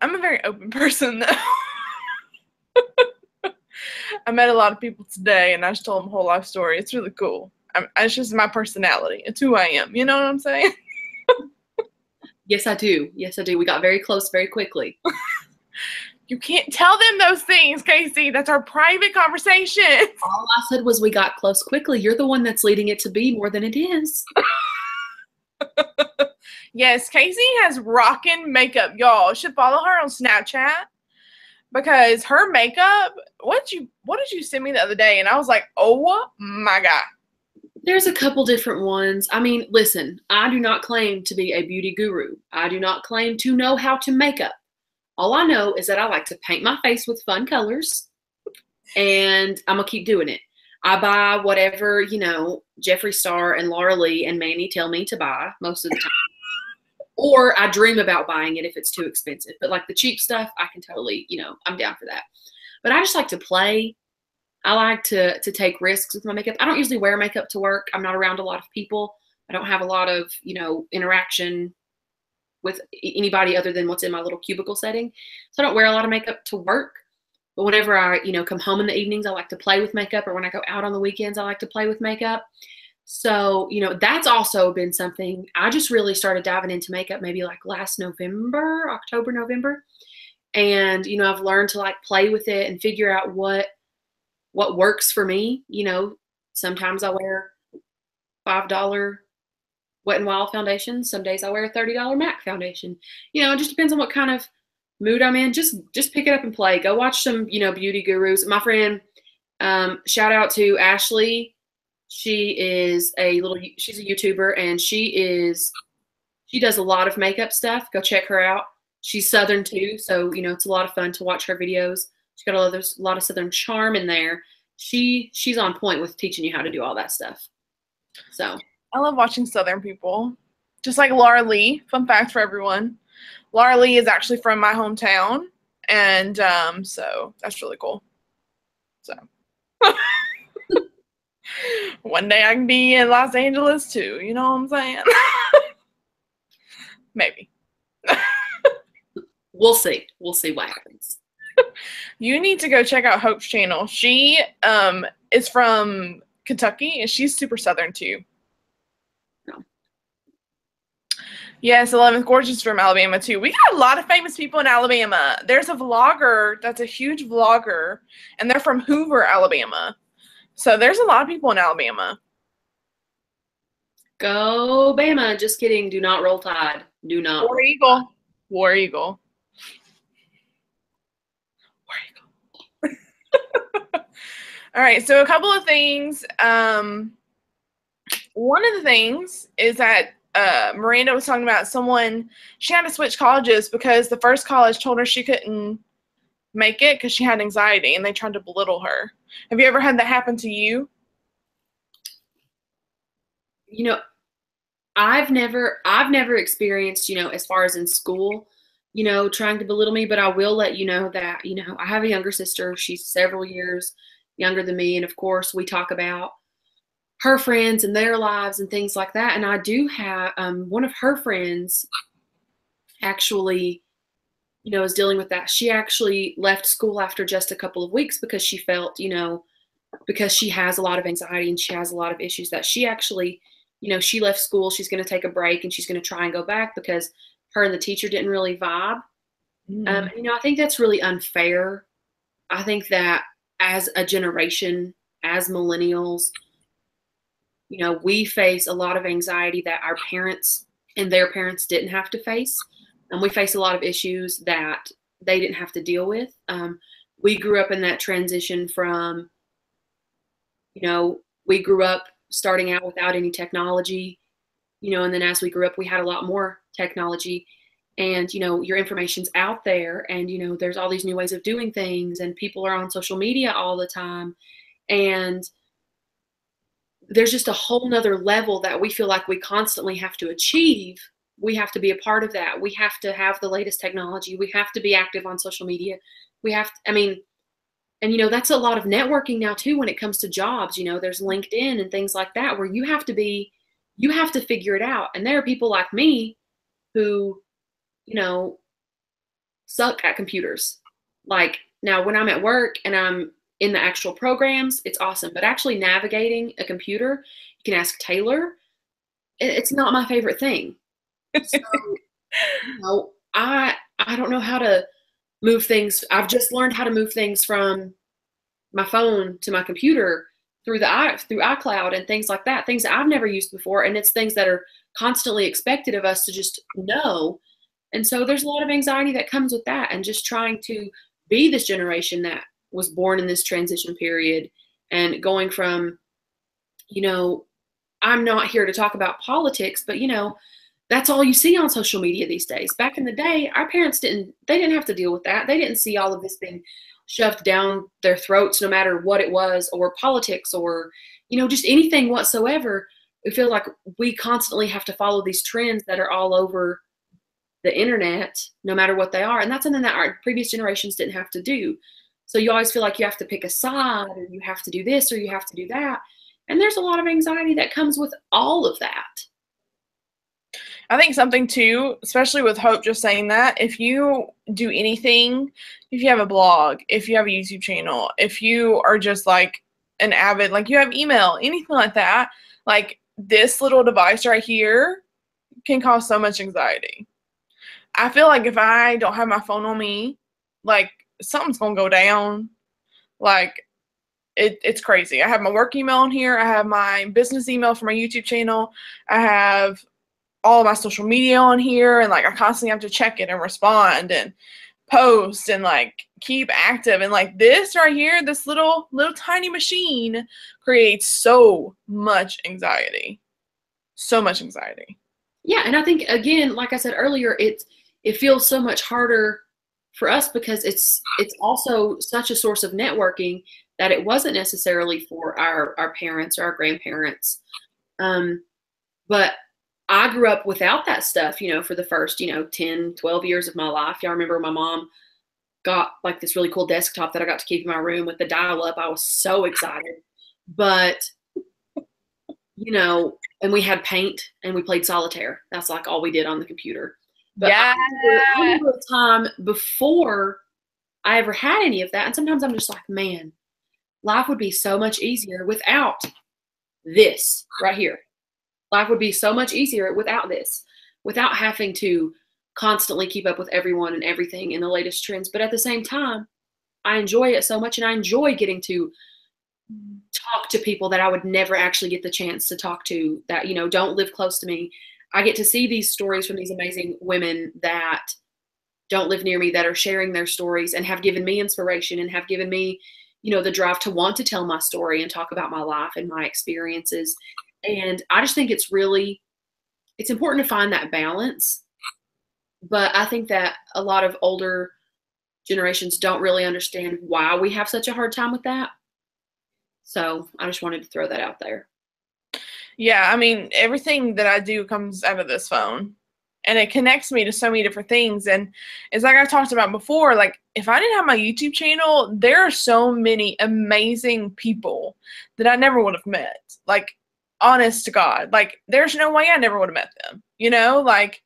Speaker 1: I'm a very open person, though. I met a lot of people today, and I just told them a whole life story. It's really cool. It's just my personality. It's who I am. You know what I'm saying?
Speaker 2: Yes, I do. Yes, I do. We got very close very quickly.
Speaker 1: You can't tell them those things, Casey. That's our private conversation.
Speaker 2: All I said was we got close quickly. You're the one that's leading it to be more than it is.
Speaker 1: Yes, Casey has rockin' makeup. Y'all should follow her on Snapchat, because her makeup, what did you send me the other day? And I was like, oh my God.
Speaker 2: There's a couple different ones. I mean, listen, I do not claim to be a beauty guru. I do not claim to know how to make up. All I know is that I like to paint my face with fun colors, and I'm going to keep doing it. I buy whatever, you know, Jeffree Star and Laura Lee and Manny tell me to buy most of the time. Or I dream about buying it if it's too expensive. But like the cheap stuff, I can totally, you know, I'm down for that. But I just like to play. I like to take risks with my makeup. I don't usually wear makeup to work. I'm not around a lot of people. I don't have a lot of, you know, interaction with anybody other than what's in my little cubicle setting. So I don't wear a lot of makeup to work. But whenever I, you know, come home in the evenings, I like to play with makeup. Or when I go out on the weekends, I like to play with makeup. So, you know, that's also been something. I just really started diving into makeup maybe like last November, October, November. And, you know, I've learned to like play with it and figure out what works for me. You know, sometimes I wear $5 Wet n Wild foundation. Some days I wear a $30 MAC foundation. You know, it just depends on what kind of mood I'm in. Just pick it up and play. Go watch some, you know, beauty gurus. My friend, shout out to Ashley. She's a YouTuber, and she does a lot of makeup stuff. Go check her out. She's Southern too, so, you know, it's a lot of fun to watch her videos. She's got a lot of Southern charm in there. She's on point with teaching you how to do all that stuff. So
Speaker 1: I love watching Southern people. Just like Laura Lee. Fun fact for everyone. Laura Lee is actually from my hometown. And so that's really cool. So one day I can be in Los Angeles too. You know what I'm saying? Maybe.
Speaker 2: We'll see. We'll see what happens.
Speaker 1: You need to go check out Hope's channel. She is from Kentucky, and she's super Southern too.
Speaker 2: No.
Speaker 1: Yes, 11th Gorgeous from Alabama too. We got a lot of famous people in Alabama. There's a vlogger that's a huge vlogger, and they're from Hoover, Alabama. So there's a lot of people in Alabama.
Speaker 2: Go Bama. Just kidding. Do not roll Tide. Do not.
Speaker 1: War Eagle. War Eagle. War Eagle. All right, so a couple of things. One of the things is that Miranda was talking about she had to switch colleges because the first college told her she couldn't make it because she had anxiety and they tried to belittle her. Have you ever had that happen to you?
Speaker 2: You know, I've never experienced, as far as in school, trying to belittle me, but I will let you know that, I have a younger sister. She's several years younger than me. And of course we talk about her friends and their lives and things like that. And I do have, one of her friends actually, is dealing with that. She actually left school after just a couple of weeks because she felt, because she has a lot of anxiety and she has a lot of issues that she actually, she left school. She's going to take a break and she's going to try and go back because her and the teacher didn't really vibe. I think that's really unfair. I think that as a generation, as millennials, we face a lot of anxiety that our parents and their parents didn't have to face. And we face a lot of issues that they didn't have to deal with. We grew up in that transition from, we grew up starting out without any technology, and then as we grew up, we had a lot more technology. And, your information's out there and, there's all these new ways of doing things and people are on social media all the time. And there's just a whole nother level that we feel like we constantly have to achieve. We have to be a part of that. We have to have the latest technology. We have to be active on social media. And that's a lot of networking now too, when it comes to jobs. There's LinkedIn and things like that where you have to figure it out. And there are people like me who, suck at computers. Like now when I'm at work and I'm in the actual programs, it's awesome. But actually navigating a computer, you can ask Taylor, it's not my favorite thing. So, I don't know how to move things. I've just learned how to move things from my phone to my computer through iCloud and things like that, things that I've never used before. And it's things that are constantly expected of us to just know. And so there's a lot of anxiety that comes with that and just trying to be this generation that was born in this transition period and going from, I'm not here to talk about politics, but that's all you see on social media these days. Back in the day, our parents didn't have to deal with that. They didn't see all of this being shoved down their throats, no matter what it was, or politics, or, just anything whatsoever. I feel like we constantly have to follow these trends that are all over the internet, no matter what they are. And that's something that our previous generations didn't have to do. So you always feel like you have to pick a side, or you have to do this, or you have to do that. And there's a lot of anxiety that comes with all of that.
Speaker 1: I think something too, especially with Hope just saying that, if you do anything, if you have a blog, if you have a YouTube channel, if you are just like an avid, like you have email, anything like that, like this little device right here can cause so much anxiety. I feel like if I don't have my phone on me, like something's going to go down. Like it's crazy. I have my work email on here. I have my business email for my YouTube channel. I have all of my social media on here, and like I constantly have to check it and respond and post and like keep active. And like this right here, this little tiny machine creates so much anxiety. So much anxiety.
Speaker 2: Yeah, and I think again, like I said earlier, it feels so much harder for us because it's also such a source of networking that it wasn't necessarily for our parents or our grandparents. But I grew up without that stuff, for the first, 10, 12 years of my life. Y'all remember my mom got like this really cool desktop that I got to keep in my room with the dial-up. I was so excited. But, and we had paint and we played solitaire. That's like all we did on the computer. But
Speaker 1: yeah.
Speaker 2: I remember a time before I ever had any of that. And sometimes I'm just like, man, life would be so much easier without this right here. Life would be so much easier without this. without having to constantly keep up with everyone and everything in the latest trends. But at the same time, I enjoy it so much, and I enjoy getting to talk to people that I would never actually get the chance to talk to, that, you know, don't live close to me. I get to see these stories from these amazing women that don't live near me, that are sharing their stories and have given me inspiration and have given me, you know, the drive to want to tell my story and talk about my life and my experiences. And I just think it's important to find that balance. But I think that a lot of older generations don't really understand why we have such a hard time with that. So I just wanted to throw that out there.
Speaker 1: Yeah, I mean, everything that I do comes out of this phone, and it connects me to so many different things. And it's like I've talked about before, like, if I didn't have my YouTube channel, there are so many amazing people that I never would have met. Like, honest to God, like, there's no way I never would have met them, you know? Like,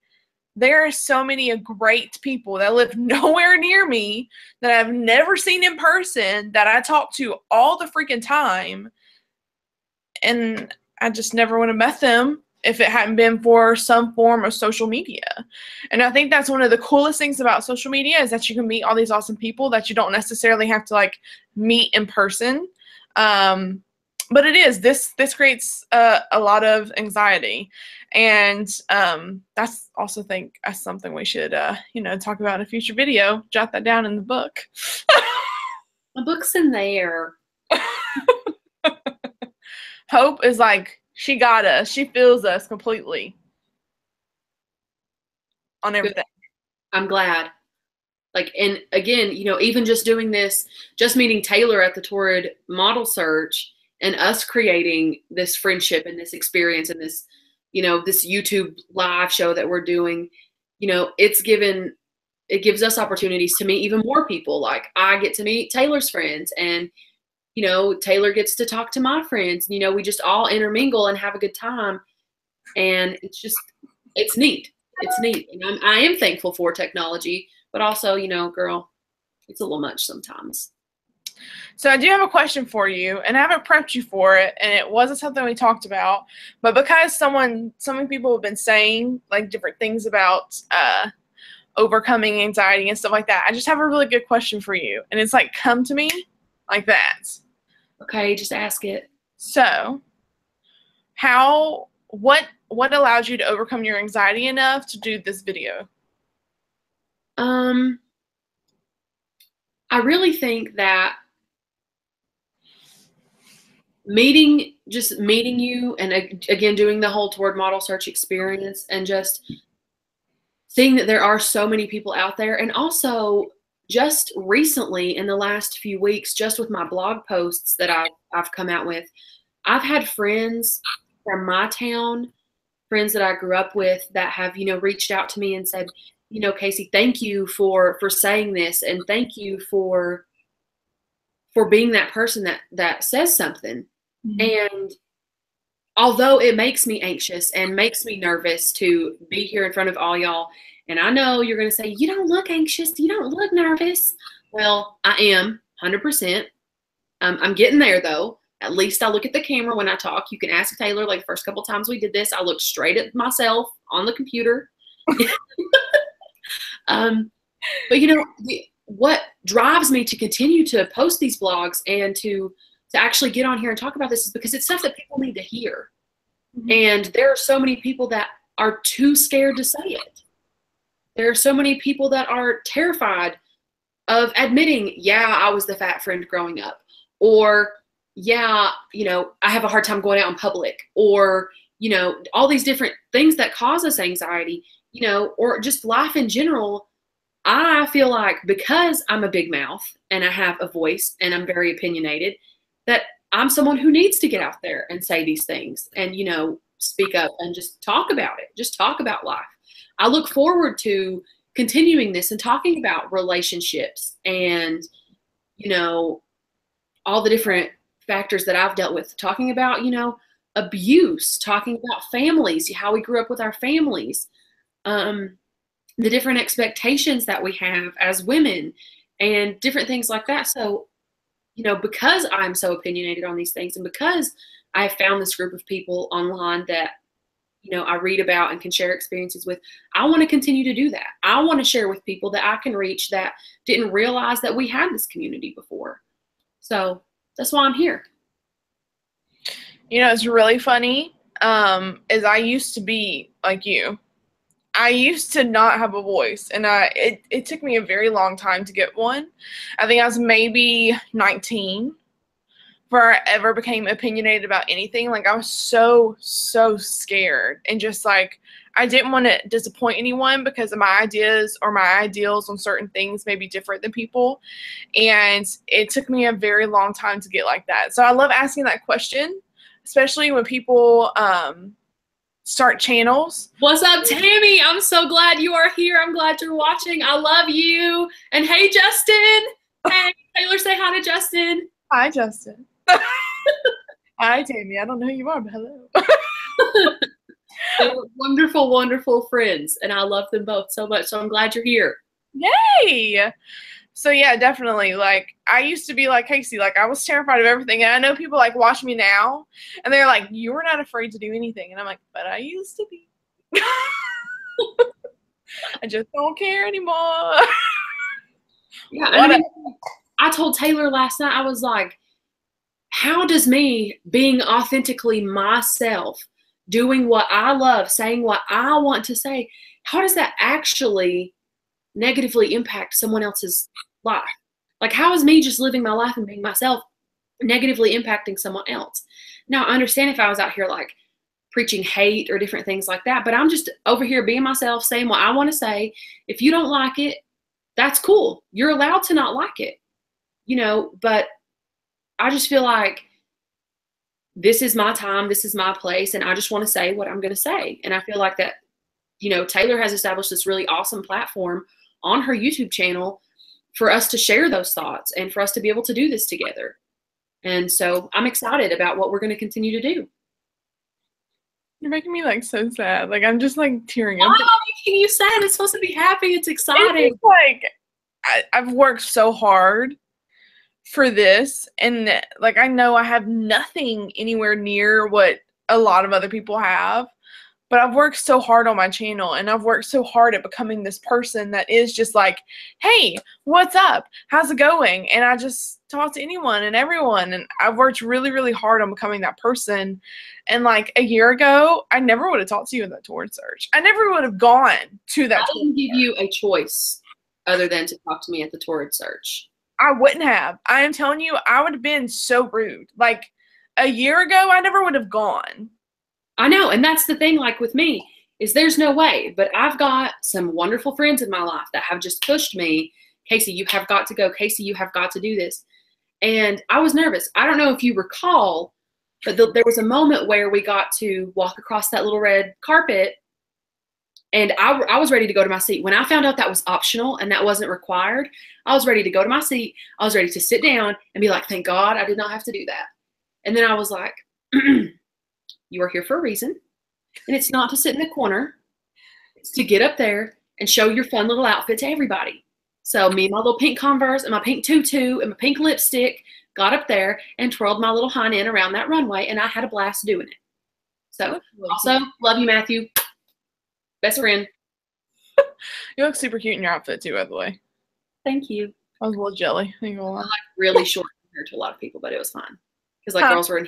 Speaker 1: there are so many great people that live nowhere near me that I've never seen in person that I talk to all the freaking time. And I just never would have met them if it hadn't been for some form of social media. And I think that's one of the coolest things about social media, is that you can meet all these awesome people that you don't necessarily have to like meet in person. But it is, this creates a lot of anxiety. And that's also think that's something we should, you know, talk about in a future video. Jot that down in the book.
Speaker 2: My book's in there.
Speaker 1: Hope is like, she got us. She feels us completely on everything.
Speaker 2: I'm glad. Like, and again, you know, even just doing this, just meeting Taylor at the Torrid model search and us creating this friendship and this experience and this, you know, this YouTube live show that we're doing, you know, it gives us opportunities to meet even more people. Like, I get to meet Taylor's friends, and, you know, Taylor gets to talk to my friends. You know, we just all intermingle and have a good time. And it's neat. It's neat. And I am thankful for technology, but also, you know, girl, it's a little much sometimes.
Speaker 1: So I do have a question for you, and I haven't prepped you for it, and it wasn't something we talked about, but because so many people have been saying like different things about overcoming anxiety and stuff like that, I just have a really good question for you, and it's like, come to me like that.
Speaker 2: Okay, just ask it.
Speaker 1: So, what allowed you to overcome your anxiety enough to do this video?
Speaker 2: I really think that meeting you, and again, doing the whole Torrid model search experience, and just seeing that there are so many people out there. And also just recently in the last few weeks, just with my blog posts that I've come out with, I've had friends from my town, friends that I grew up with, that have, you know, reached out to me and said, you know, Casey, thank you for saying this, and thank you for being that person that says something. Mm-hmm. And although it makes me anxious and makes me nervous to be here in front of all y'all, and I know you're going to say, you don't look anxious, you don't look nervous. Well, I am 100%. I'm getting there though. At least I look at the camera when I talk. You can ask Taylor, like the first couple times we did this, I looked straight at myself on the computer. But you know, what drives me to continue to post these blogs and to actually get on here and talk about this is because it's stuff that people need to hear. Mm-hmm. And there are so many people that are too scared to say it. There are so many people that are terrified of admitting, yeah, I was the fat friend growing up, or yeah, you know, I have a hard time going out in public, or, you know, all these different things that cause us anxiety, you know, or just life in general. I feel like because I'm a big mouth and I have a voice and I'm very opinionated, that I'm someone who needs to get out there and say these things and, you know, speak up and just talk about it. Just talk about life. I look forward to continuing this and talking about relationships and, you know, all the different factors that I've dealt with, talking about, you know, abuse, talking about families, how we grew up with our families, the different expectations that we have as women and different things like that. So, you know, because I'm so opinionated on these things, and because I found this group of people online that I read about and can share experiences with. I want to continue to do that. I want to share with people that I can reach that didn't realize that we had this community before. So that's why I'm here.
Speaker 1: It's really funny. Is I used to be like you. I used to not have a voice, and it took me a very long time to get one. I think I was maybe 19 before I ever became opinionated about anything. Like, I was so scared, and just like, I didn't want to disappoint anyone because my ideas or my ideals on certain things may be different than people. And it took me a very long time to get like that. So I love asking that question, especially when people start channels.
Speaker 2: What's up, Tammy? I'm so glad you are here. I'm glad you're watching. I love you. And hey, Justin. Hey, Taylor, say hi to Justin.
Speaker 1: Hi, Justin. Hi, Tammy. I don't know who you are, but hello.
Speaker 2: They were wonderful, wonderful friends, and I love them both so much. So I'm glad you're here.
Speaker 1: Yay! So yeah, definitely. Like, I used to be like Casey. Like, I was terrified of everything, and I know people like watch me now, and they're like, "You were not afraid to do anything," and I'm like, "But I used to be." I just don't care anymore.
Speaker 2: Yeah, I told Taylor last night, I was like, how does me being authentically myself, doing what I love, saying what I want to say, how does that actually negatively impact someone else's life? Like, how is me just living my life and being myself negatively impacting someone else? Now, I understand if I was out here like preaching hate or different things like that, but I'm just over here being myself, saying what I want to say. If you don't like it, that's cool. You're allowed to not like it, but I just feel like this is my time, this is my place, and I just want to say what I'm going to say. And I feel like that, Taylor has established this really awesome platform on her YouTube channel for us to share those thoughts and for us to be able to do this together. And so I'm excited about what we're going to continue to do.
Speaker 1: You're making me like so sad. Like, I'm just like tearing up.
Speaker 2: Why am I making you sad? It's supposed to be happy. It's exciting.
Speaker 1: It's like I've worked so hard for this, and like, I know I have nothing anywhere near what a lot of other people have, but I've worked so hard on my channel, and I've worked so hard at becoming this person that is just like, hey, what's up? How's it going? And I just talk to anyone and everyone, and I've worked really, really hard on becoming that person. And like a year ago, I never would have talked to you in that Torrid search. I never would have gone to that.
Speaker 2: I didn't give you a choice other than to talk to me at the Torrid search.
Speaker 1: I wouldn't have. I am telling you, I would have been so rude. Like, a year ago, I never would have gone.
Speaker 2: I know, and that's the thing, like with me, is there's no way. But I've got some wonderful friends in my life that have just pushed me. Casey, you have got to go. Casey, you have got to do this. And I was nervous. I don't know if you recall, but there was a moment where we got to walk across that little red carpet, and I was ready to go to my seat. When I found out that was optional and that wasn't required, I was ready to go to my seat. I was ready to sit down and be like, thank God I did not have to do that. And then I was like, you are here for a reason. And it's not to sit in the corner. It's to get up there and show your fun little outfit to everybody. So me and my little pink Converse and my pink tutu and my pink lipstick got up there and twirled my little hind end around that runway, and I had a blast doing it. So also, love you, Matthew. Best friend.
Speaker 1: You look super cute in your outfit too, by the way.
Speaker 2: Thank you.
Speaker 1: I was a little jelly. I ain't gonna lie.
Speaker 2: I like really short compared to a lot of people, but it was fun because like girls were in.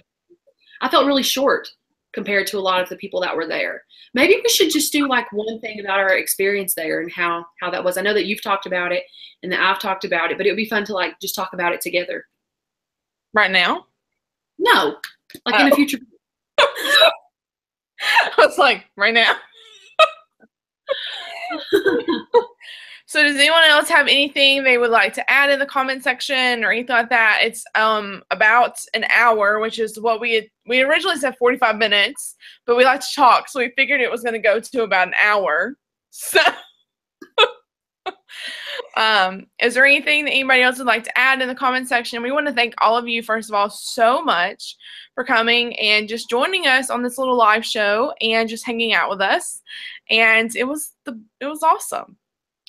Speaker 2: I felt really short compared to a lot of the people that were there. Maybe we should just do like one thing about our experience there and how that was. I know that you've talked about it and that I've talked about it, but it would be fun to like just talk about it together.
Speaker 1: Right now?
Speaker 2: No, like in the future.
Speaker 1: I was like, right now. So does anyone else have anything they would like to add in the comment section or anything like that? It's about an hour, which is what we originally said 45 minutes, but we like to talk, so we figured it was going to go to about an hour. So is there anything that anybody else would like to add in the comment section? We want to thank all of you, first of all, so much for coming and just joining us on this little live show and just hanging out with us. And it was awesome.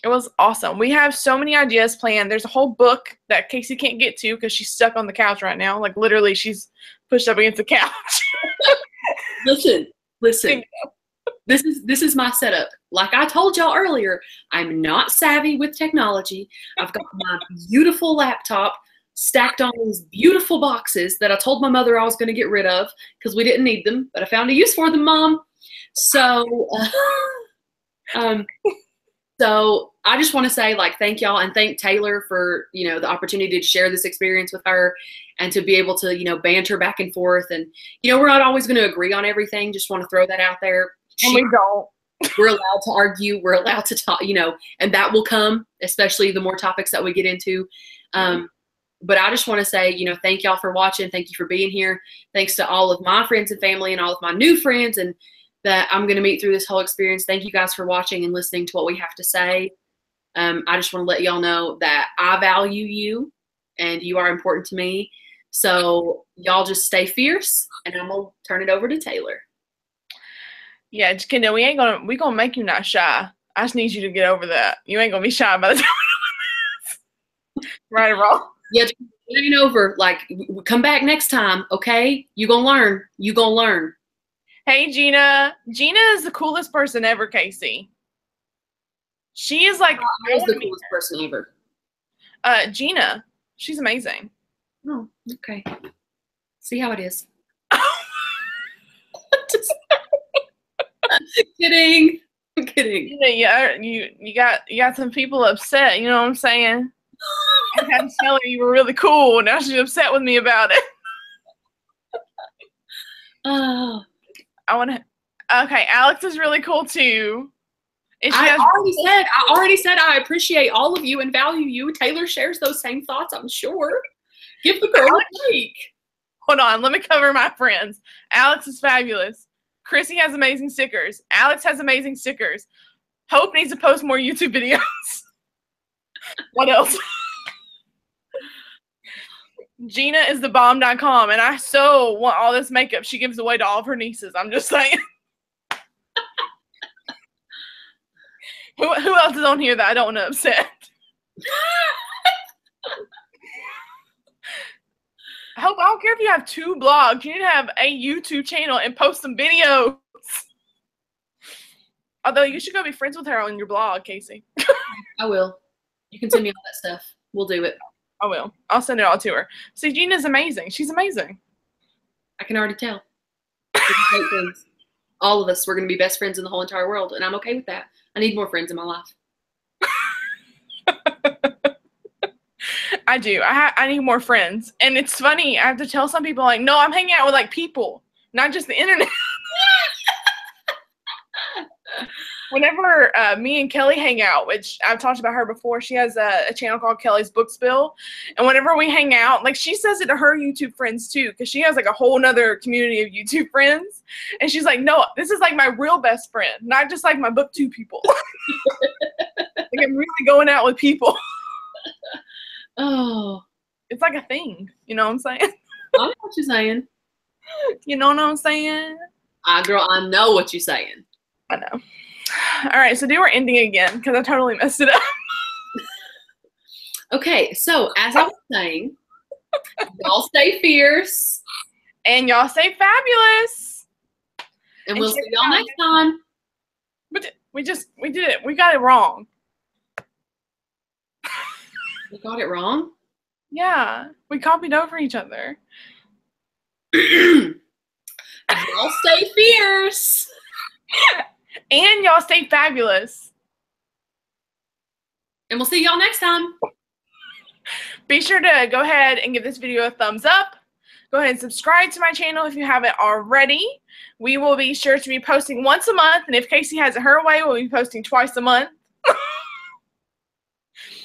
Speaker 1: It was awesome. We have so many ideas planned. There's a whole book that Casey can't get to because she's stuck on the couch right now. Like, literally, she's pushed up against the couch.
Speaker 2: Listen. this is my setup. Like I told y'all earlier, I'm not savvy with technology. I've got my beautiful laptop stacked on these beautiful boxes that I told my mother I was going to get rid of because we didn't need them, but I found a use for them, Mom. So, so I just want to say, like, thank y'all and thank Taylor for, you know, the opportunity to share this experience with her and to be able to, you know, banter back and forth. And, you know, we're not always going to agree on everything. Just want to throw that out there.
Speaker 1: And we don't.
Speaker 2: We're allowed to argue. We're allowed to talk, you know, and that will come, especially the more topics that we get into. But I just want to say, you know, thank y'all for watching. Thank you for being here. Thanks to all of my friends and family and all of my new friends and that I'm going to meet through this whole experience. Thank you guys for watching and listening to what we have to say. I just want to let y'all know that I value you and you are important to me. So y'all just stay fierce and I'm going to turn it over to Taylor.
Speaker 1: Yeah, Kendall, we gonna make you not shy. I just need you to get over that. You ain't gonna be shy by the time we do this. Right or wrong?
Speaker 2: Yeah, it ain't over. Like, come back next time, okay? You gonna learn. You gonna learn.
Speaker 1: Hey, Gina. Gina is the coolest person ever, Casey. She is like
Speaker 2: Who's the coolest person ever?
Speaker 1: Gina. She's amazing.
Speaker 2: Oh, okay. See how it is. Kidding. I'm kidding.
Speaker 1: Yeah, you got some people upset. You know what I'm saying? I had to tell her you were really cool. Now she's upset with me about it.
Speaker 2: Oh.
Speaker 1: Okay, Alex is really cool too.
Speaker 2: I already said I appreciate all of you and value you. Taylor shares those same thoughts, I'm sure. Give the girl a break.
Speaker 1: Hold on, let me cover my friends. Alex is fabulous. Chrissy has amazing stickers. Alex has amazing stickers. Hope needs to post more YouTube videos. What else? Gina is the bomb.com, and I so want all this makeup she gives away to all of her nieces. I'm just saying. Who else is on here that I don't want to upset? I don't care if you have 2 blogs. You need to have a YouTube channel and post some videos. Although you should go be friends with her on your blog, Casey.
Speaker 2: I will. You can send me all that stuff. We'll do it.
Speaker 1: I will. I'll send it all to her. See, Gina's amazing. She's amazing.
Speaker 2: I can already tell. Great things. All of us, we're going to be best friends in the whole entire world, and I'm okay with that. I need more friends in my life.
Speaker 1: I do. I need more friends. And it's funny. I have to tell some people, like, no, I'm hanging out with, like, people, not just the internet. Whenever me and Kelly hang out, which I've talked about her before, she has a channel called Kelly's Book Spill. And whenever we hang out, like, she says it to her YouTube friends, too, because she has, like, a whole nother community of YouTube friends. And she's like, no, this is, like, my real best friend, not just, like, my BookTube people. Like, I'm really going out with people.
Speaker 2: Oh.
Speaker 1: It's like a thing. You know what I'm saying?
Speaker 2: I know what you're saying.
Speaker 1: You know what I'm saying?
Speaker 2: Girl, I know what you're saying.
Speaker 1: I know. All right, so do our ending again, because I totally messed it up.
Speaker 2: Okay, so as I was saying, y'all stay fierce.
Speaker 1: And y'all stay fabulous.
Speaker 2: And we'll see y'all next time.
Speaker 1: We did it. We got it wrong.
Speaker 2: We got it wrong?
Speaker 1: Yeah, we copied over each other.
Speaker 2: Y'all stay fierce.
Speaker 1: And y'all stay fabulous.
Speaker 2: And we'll see y'all next time.
Speaker 1: Be sure to go ahead and give this video a thumbs up. Go ahead and subscribe to my channel if you haven't already. We will be sure to be posting once a month. And if Casey has it her way, we'll be posting twice a month.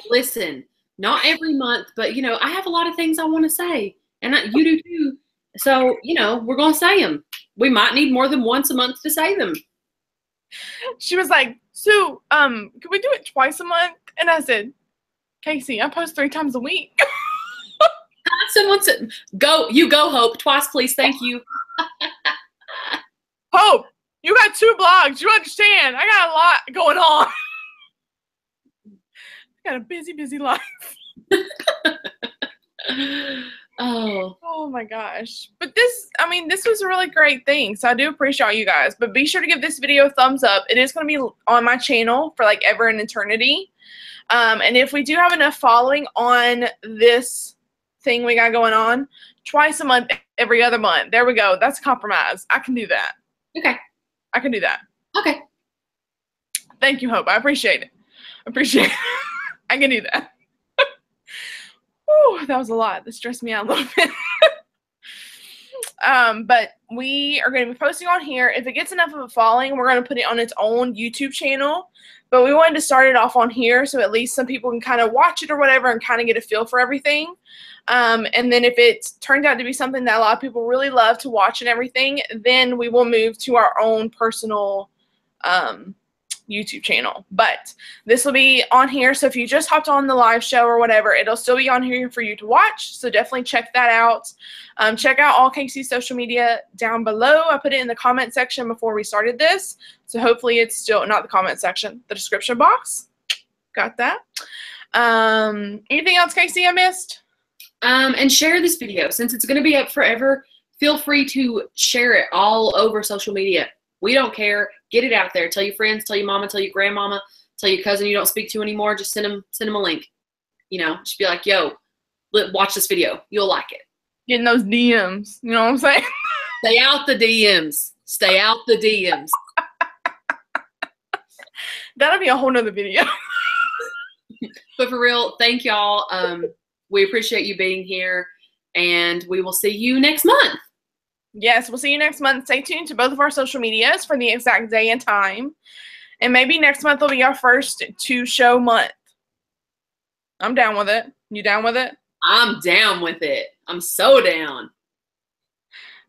Speaker 2: Listen, not every month, but, you know, I have a lot of things I want to say. And you do too. So, you know, we're going to say them. We might need more than once a month to say them.
Speaker 1: She was like, Sue, can we do it twice a month? And I said, Casey, I post 3 times a week.
Speaker 2: Someone said, go, Hope. Twice, please. Thank you.
Speaker 1: Hope, you got 2 blogs. You understand. I got a lot going on. I got a busy life.
Speaker 2: Oh.
Speaker 1: Oh my gosh. But this, I mean, this was a really great thing. So I do appreciate you guys. But be sure to give this video a thumbs up. It is going to be on my channel for like ever and eternity. And if we do have enough following on this thing we got going on, twice a month, every other month. There we go. That's a compromise. I can do that.
Speaker 2: Okay.
Speaker 1: I can do that.
Speaker 2: Okay.
Speaker 1: Thank you, Hope. I appreciate it. Appreciate it. I can do that. Whew, that was a lot. That stressed me out a little bit. But we are going to be posting on here. If it gets enough of a following, we're going to put it on its own YouTube channel. But we wanted to start it off on here so at least some people can kind of watch it or whatever and kind of get a feel for everything. And then if it turns out to be something that a lot of people really love to watch and everything, then we will move to our own personal YouTube channel. But this will be on here, so if you just hopped on the live show or whatever, it'll still be on here for you to watch, so definitely check that out. Check out all Casey's social media down below. I put it in the comment section before we started this, so hopefully it's still not the comment section, the description box. Got that. Anything else, Casey, I missed?
Speaker 2: And share this video. Since it's going to be up forever, feel free to share it all over social media. We don't care. Get it out there. Tell your friends, tell your mama, tell your grandmama, tell your cousin you don't speak to anymore. Just send them a link. You know, just be like, yo, watch this video. You'll like it.
Speaker 1: Getting those DMs. You know what I'm saying?
Speaker 2: Stay out the DMs. Stay out the DMs.
Speaker 1: That'll be a whole nother video.
Speaker 2: But for real, thank y'all. We appreciate you being here, and we will see you next month.
Speaker 1: Yes, we'll see you next month. Stay tuned to both of our social medias for the exact day and time. And maybe next month will be our first 2-show month. I'm down with it. You down with it?
Speaker 2: I'm down with it. I'm so down.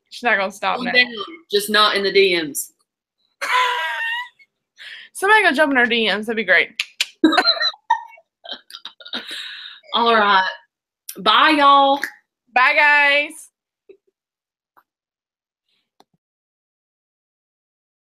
Speaker 1: She's not going to stop now.
Speaker 2: Down, just not in the DMs.
Speaker 1: Somebody go jump in our DMs. That'd be great.
Speaker 2: All right. Bye, y'all.
Speaker 1: Bye, guys.